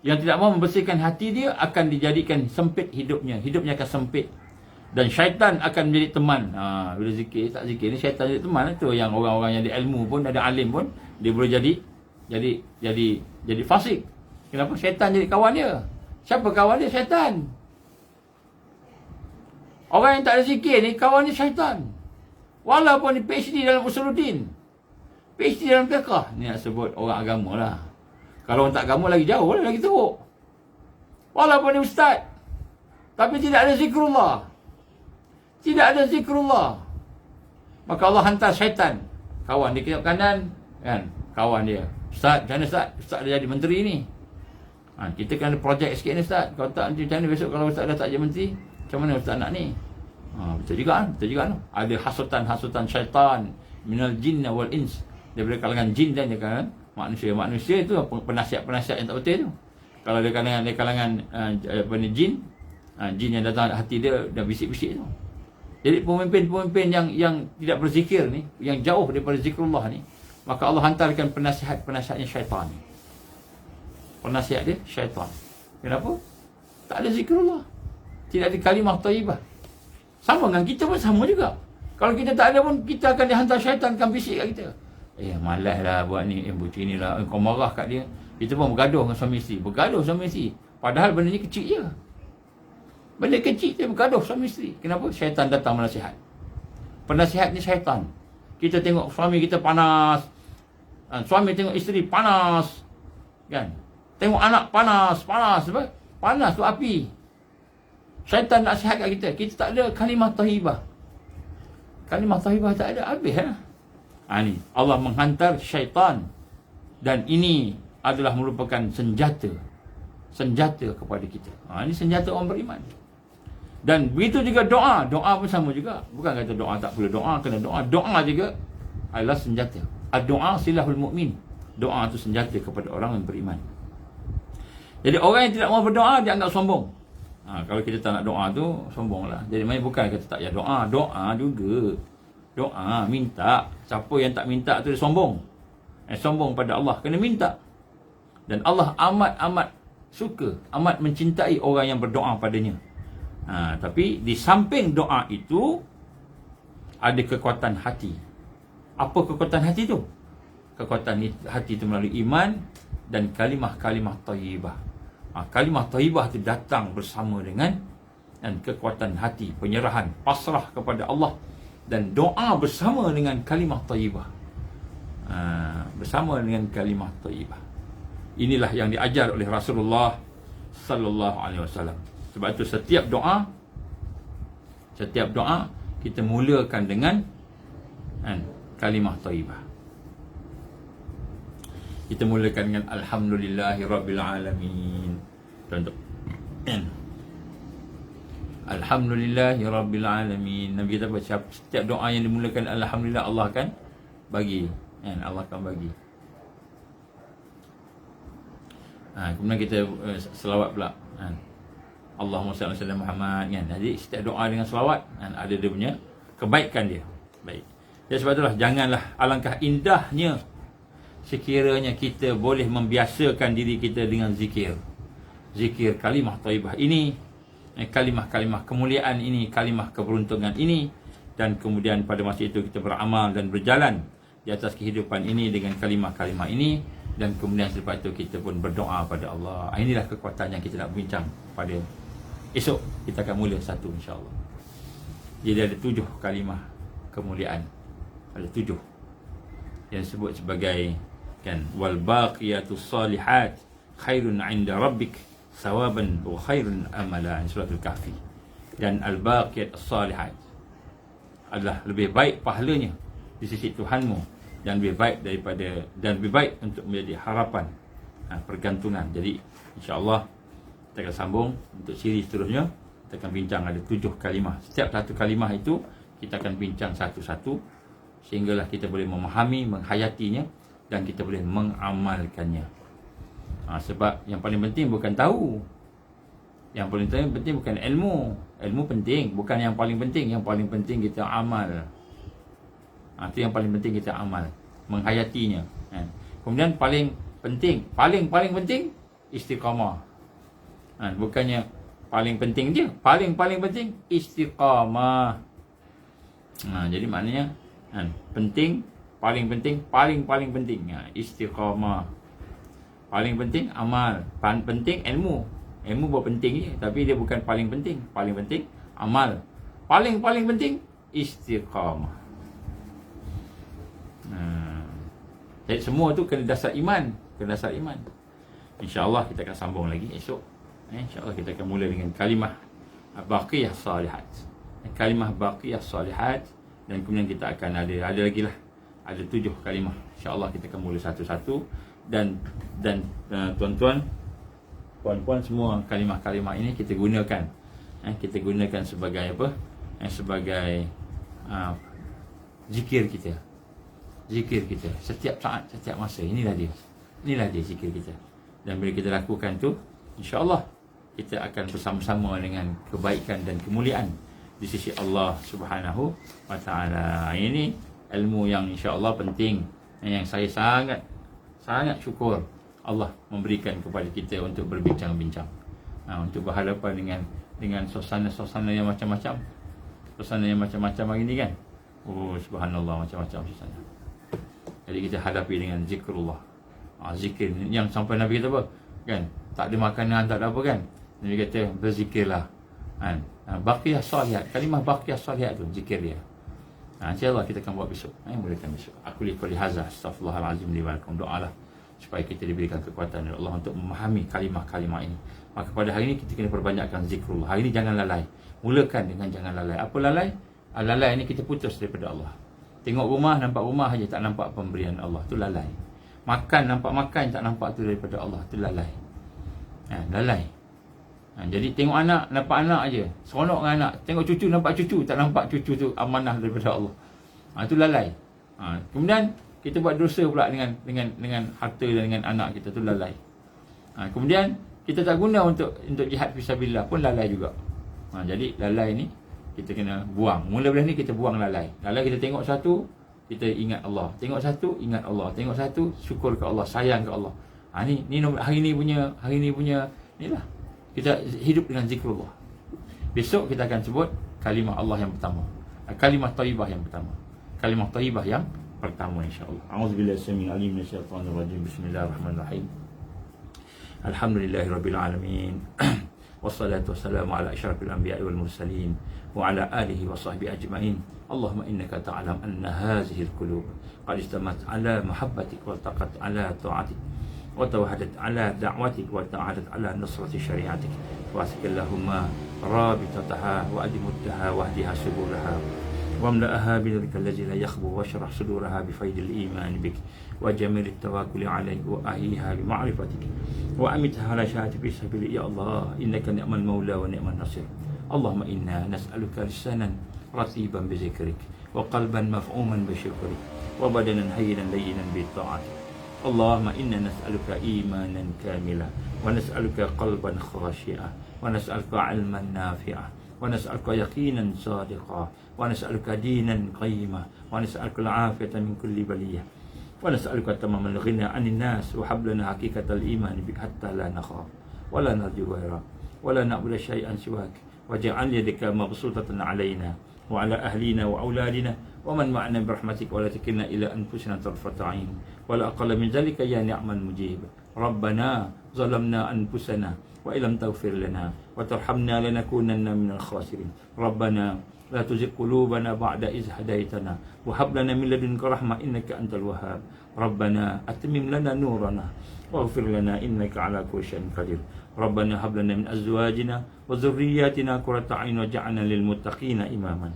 yang tidak mahu membersihkan hati dia, akan dijadikan sempit hidupnya. Hidupnya akan sempit. Dan syaitan akan menjadi teman. Bila zikir, tak zikir ni, syaitan jadi teman. Itu yang orang-orang yang ada ilmu pun, ada alim pun, dia boleh jadi fasik. Kenapa? Syaitan jadi kawan dia. Siapa kawan dia? Syaitan. Orang yang tak ada zikir ni, kawan dia syaitan. Walaupun dia PhD dalam usuluddin, PhD dalam fiqah, ni nak sebut orang agama lah. Kalau orang tak agama lagi jauh lah, lagi teruk. Walaupun dia ustaz, tapi tidak ada zikrullah, maka Allah hantar syaitan. Kawan dia kejap kanan, kan, kawan dia, Ustaz, macam mana Ustaz? Ustaz dah jadi menteri ni. Kita kena projek sikit ni Ustaz. Kalau tak, macam mana besok kalau Ustaz dah tak jadi menteri, macam mana Ustaz nak ni? Betul juga kan? Ada hasutan syaitan minal jinna wal ins, daripada kalangan jin dan kalangan manusia. Manusia itu penasihat-penasihat yang tak betul tu. Kalau dia kalangan jin, jin yang datang hati dia dah bisik-bisik tu. Jadi pemimpin-pemimpin yang tidak berzikir ni, yang jauh daripada zikrullah ni, maka Allah hantarkan penasihatnya syaitan. Penasihat dia syaitan. Kenapa? Tak ada zikrullah, tidak ada kalimah taibah. Sama dengan kita pun sama juga. Kalau kita tak ada pun, kita akan dihantar syaitan, akan bisik kat kita. Malas lah buat ni, buat ni lah, kau marah kat dia. Kita pun bergaduh dengan suami isteri. Padahal benda ni kecil je. Benda kecil je, bergaduh suami isteri. Kenapa? Syaitan datang menasihat. Penasihat ni syaitan. Kita tengok suami kita panas, suami tengok isteri panas, kan? Tengok anak panas. Apa? Panas tu api. Syaitan nak nasihat kat kita. Kita tak ada kalimah taibah. Kalimah taibah tak ada, habis lah. Ni Allah menghantar syaitan. Dan ini adalah merupakan senjata kepada kita. Ini senjata orang beriman. Dan begitu juga doa. Doa pun sama juga. Bukan kata doa tak perlu doa, kena doa. Doa juga adalah senjata. Doa silahul mu'min. Doa itu senjata kepada orang yang beriman. Jadi orang yang tidak mau berdoa, dia anggap sombong. Kalau kita tak nak doa tu, sombong lah. Jadi main bukan kata tak payah doa. Doa juga. Doa, minta. Siapa yang tak minta tu dia sombong. Sombong pada Allah. Kena minta. Dan Allah amat suka, amat mencintai orang yang berdoa padanya. Tapi di samping doa itu, ada kekuatan hati. Apa kekuatan hati tu? Kekuatan hati itu melalui iman dan kalimah-kalimah thayyibah. Kalimah thayyibah itu datang bersama dengan dan kekuatan hati, penyerahan, pasrah kepada Allah, dan doa bersama dengan kalimah thayyibah. Bersama dengan kalimah thayyibah. Inilah yang diajar oleh Rasulullah sallallahu alaihi wasallam. Sebab itu setiap doa kita mulakan dengan kalimah thayyibah. Kita mulakan dengan alhamdulillahirabbil alamin. Contoh. Alhamdulillahirabbil alamin. Nabi kata setiap doa yang dimulakan alhamdulillah, Allah akan bagi. Allah akan bagi. Kemudian kita selawat pula. Allahumma salli ala Muhammad kan. Jadi setiap doa dengan selawat ada dia punya kebaikan dia. Baik. Jadi sebab itulah janganlah, alangkah indahnya sekiranya kita boleh membiasakan diri kita dengan zikir. Zikir kalimah thayyibah ini, kalimah-kalimah kemuliaan ini, kalimah keberuntungan ini, dan kemudian pada masa itu kita beramal dan berjalan di atas kehidupan ini dengan kalimah-kalimah ini, dan kemudian selepas itu kita pun berdoa pada Allah. Inilah kekuatan yang kita nak bincang pada esok. Kita akan mula satu insya-Allah. Jadi ada 7 kalimah kemuliaan. Ada 7 yang disebut sebagai wal baqiyatus salihat khairun 'inda rabbik sawaban wa khairun amala, surah Al-Kahfi. Dan al baqiyatus salihat adalah lebih baik pahalanya di sisi Tuhanmu, dan lebih baik untuk menjadi harapan, pergantungan. Jadi insya-Allah kita akan sambung untuk siri seterusnya. Kita akan bincang ada 7 kalimah. Setiap satu kalimah itu kita akan bincang satu-satu sehinggalah kita boleh memahami, menghayatinya, dan kita boleh mengamalkannya. Sebab yang paling penting bukan tahu. Yang paling penting bukan ilmu. Ilmu penting, bukan yang paling penting. Yang paling penting kita amal. Itu yang paling penting, kita amal, menghayatinya. Kemudian paling penting, paling penting istiqamah. Bukannya paling penting je, paling penting istiqamah. Jadi maknanya penting, paling penting istiqamah. Paling penting amal, penting ilmu. Ilmu buat penting je, tapi dia bukan paling penting. Paling penting amal. Paling penting istiqamah. Jadi semua tu kena dasar iman. InsyaAllah kita akan sambung lagi esok. InsyaAllah kita akan mula dengan kalimah baqiyah salihat. Kalimah baqiyah salihat. Dan kemudian kita akan ada lagi lah. Ada 7 kalimah. InsyaAllah kita akan mula satu-satu. Dan tuan-tuan, puan-puan, semua kalimah-kalimah ini kita gunakan. Kita gunakan sebagai apa? Sebagai zikir kita. Zikir kita setiap saat, setiap masa. Inilah dia zikir kita. Dan bila kita lakukan tu, insya-Allah kita akan bersama-sama dengan kebaikan dan kemuliaan di sisi Allah Subhanahu wa taala. Ini ilmu yang insya-Allah penting, yang saya sangat syukur Allah memberikan kepada kita untuk berbincang-bincang, untuk berhadapan dengan suasana yang macam-macam. Suasana yang macam-macam hari ni kan. Oh subhanallah, macam-macam suasana. Jadi kita hadapi dengan zikrullah. Zikir yang sampai Nabi kata apa? Kan? Tak ada makanan, tak ada apa kan? Nabi kata berzikirlah. Baqiyah salihat. Kalimah baqiyah salihat tu zikir dia. InsyaAllah kita akan buat besok. Mulakan besok. Aku lihat hadza astaghfirullahalazim li wa lakum. Doalah supaya kita diberikan kekuatan oleh Allah untuk memahami kalimah-kalimah ini. Maka pada hari ini kita kena perbanyakkan zikrullah. Hari ini jangan lalai. Mulakan dengan jangan lalai. Apa lalai? Lalai ini kita putus daripada Allah. Tengok rumah, nampak rumah saja, tak nampak pemberian Allah. Itu lalai. Makan, nampak makan, tak nampak tu daripada Allah. Itu lalai. Lalai. Jadi tengok anak, nampak anak aja, seronok dengan anak. Tengok cucu, nampak cucu, tak nampak cucu tu amanah daripada Allah. Itu lalai. Kemudian kita buat dosa pula dengan harta dan dengan anak kita, tu lalai. Kemudian Kita tak guna untuk jihad fisabilillah pun lalai juga. Jadi lalai ni kita kena buang. Mula bulan ni kita buang lalai. Lalai kita tengok satu, kita ingat Allah. Tengok satu, ingat Allah. Tengok satu, syukur ke Allah, sayang ke Allah. Ni hari ni punya inilah. Kita hidup dengan zikrullah. Besok kita akan sebut kalimah Allah yang pertama. Kalimah thayyibah yang pertama. Kalimah thayyibah yang pertama insya-Allah. A'udzubillahi samii'il 'alim minasyaitonir rajim. Bismillahirrahmanirrahim. Alhamdulillahirabbil alamin. Wassalatu wassalamu ala asyrafil anbiya'i wal mursalin wa ala alihi wa sahbihi ajma'in. Allahumma innaka ta'lam anna hadhihi al-qulub qad istamat ala mahabbatik wa taqat ala ta'atik وتوحدت على دعوتك وتعادت على نصرة شريعتك واسك اللهم رابطتها وأدمتها واهدها سبلها واملأها بذلك الذي لا يخبو واشرح صدورها بفيض الإيمان بك وجميل التواكل عليك وأهيها بمعرفتك وأمتها على شهادة في سبيلك يا الله إنك نعم المولى ونعم النصير اللهم إنا نسألك لسانا رطيبا بذكرك وقلبا مفعوما بشكرك وبدنا هينا لينا بطاعتك اللهم إنا نسألك إيمانا كاملا ونسألك قلبا خاشعا ونسألك علما نافعا ونسألك يقينا صادقا ونسألك دينا قيما ونسألك العافية من كل بلية ونسألك تمام الغنى عن الناس وحب لنا حقيقة الإيمان بك حتى لا نخاف ولا نرجو غيرك ولا نعبد شيئا سواك واجعل يدك مبسوطة علينا وعلى أهلنا وأولادنا ومن معنا برحمتك ولا تكلنا إلى أنفسنا طرفة عين ولا أقل من ذلك يا نعم المجيب ربنا ظلمنا أنفسنا وإن لم تغفر لنا وترحمنا لنكونن من الخاسرين ربنا لا تزغ قلوبنا بعد إذ هديتنا وهب لنا من لدنك رحمة إنك أنت الوهاب ربنا أتمم لنا نورنا واغفر لنا إنك على كل شيء قدير ربنا هب لنا من أزواجنا وذرياتنا قرة أعين واجعلنا للمتقين إماما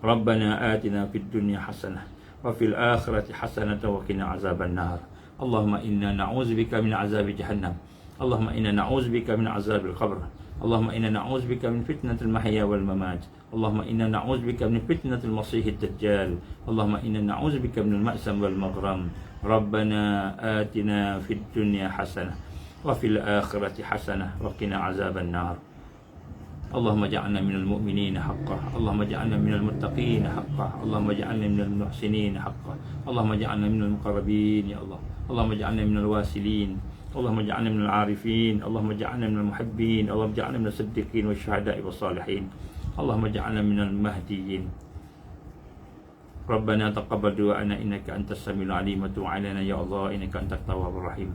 ربنا آتنا في الدنيا حسنة وفي الآخرة حسنة وقنا عذاب النار اللهم إنا نعوذ بك من عذاب جهنم اللهم إنا نعوذ بك من عذاب القبر اللهم إنا نعوذ بك من فتنة المحيا والممات اللهم إنا نعوذ بك من فتنة المسيح الدجال اللهم إنا نعوذ بك من المأسم والمغرم ربنا آتنا في الدنيا حسنة وفي الآخرة حسنة وقنا عذاب النار اللهم اجعلنا من المؤمنين حقا اللهم اجعلنا من المتقين حقا اللهم اجعلنا من المحسنين حقا اللهم اجعلنا من المقربين يا الله اللهم اجعلنا من الواسلين اللهم اجعلنا من العارفين اللهم اجعلنا من المحبين اللهم اجعلنا من الصديقين والشهداء والصالحين اللهم اجعلنا من المهديين ربنا تقبل دعاءنا إنك أنت السميع العليم وتب علينا يا الله إنك أنت التواب الرحيم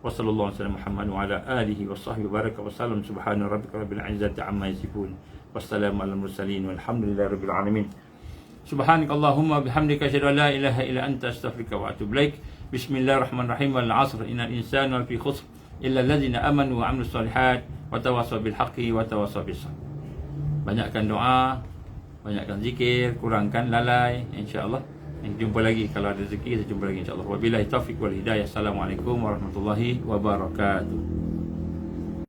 وصلى الله على محمد وعلى آله وصحبه وبارك وسلم سبحان ربك رب العزة عما يصفون والسلام على المرسلين والحمد لله رب العالمين سبحانك اللهم وبحمدك أشهد أن لا إله إلا أنت أستغفرك وأتوب إليك بسم الله الرحمن الرحيم والعصر إن الإنسان لفي خسر إلا الذين آمنوا وعملوا الصالحات وتواصوا بالحق وتواصوا بالصبر banyakkan doa banyakkan zikir kurangkan lalai insyaallah. Jumpa lagi kalau ada rezeki, kita jumpa lagi insyaAllah. Wabillahi taufiq wal hidayah. Assalamualaikum warahmatullahi wabarakatuh.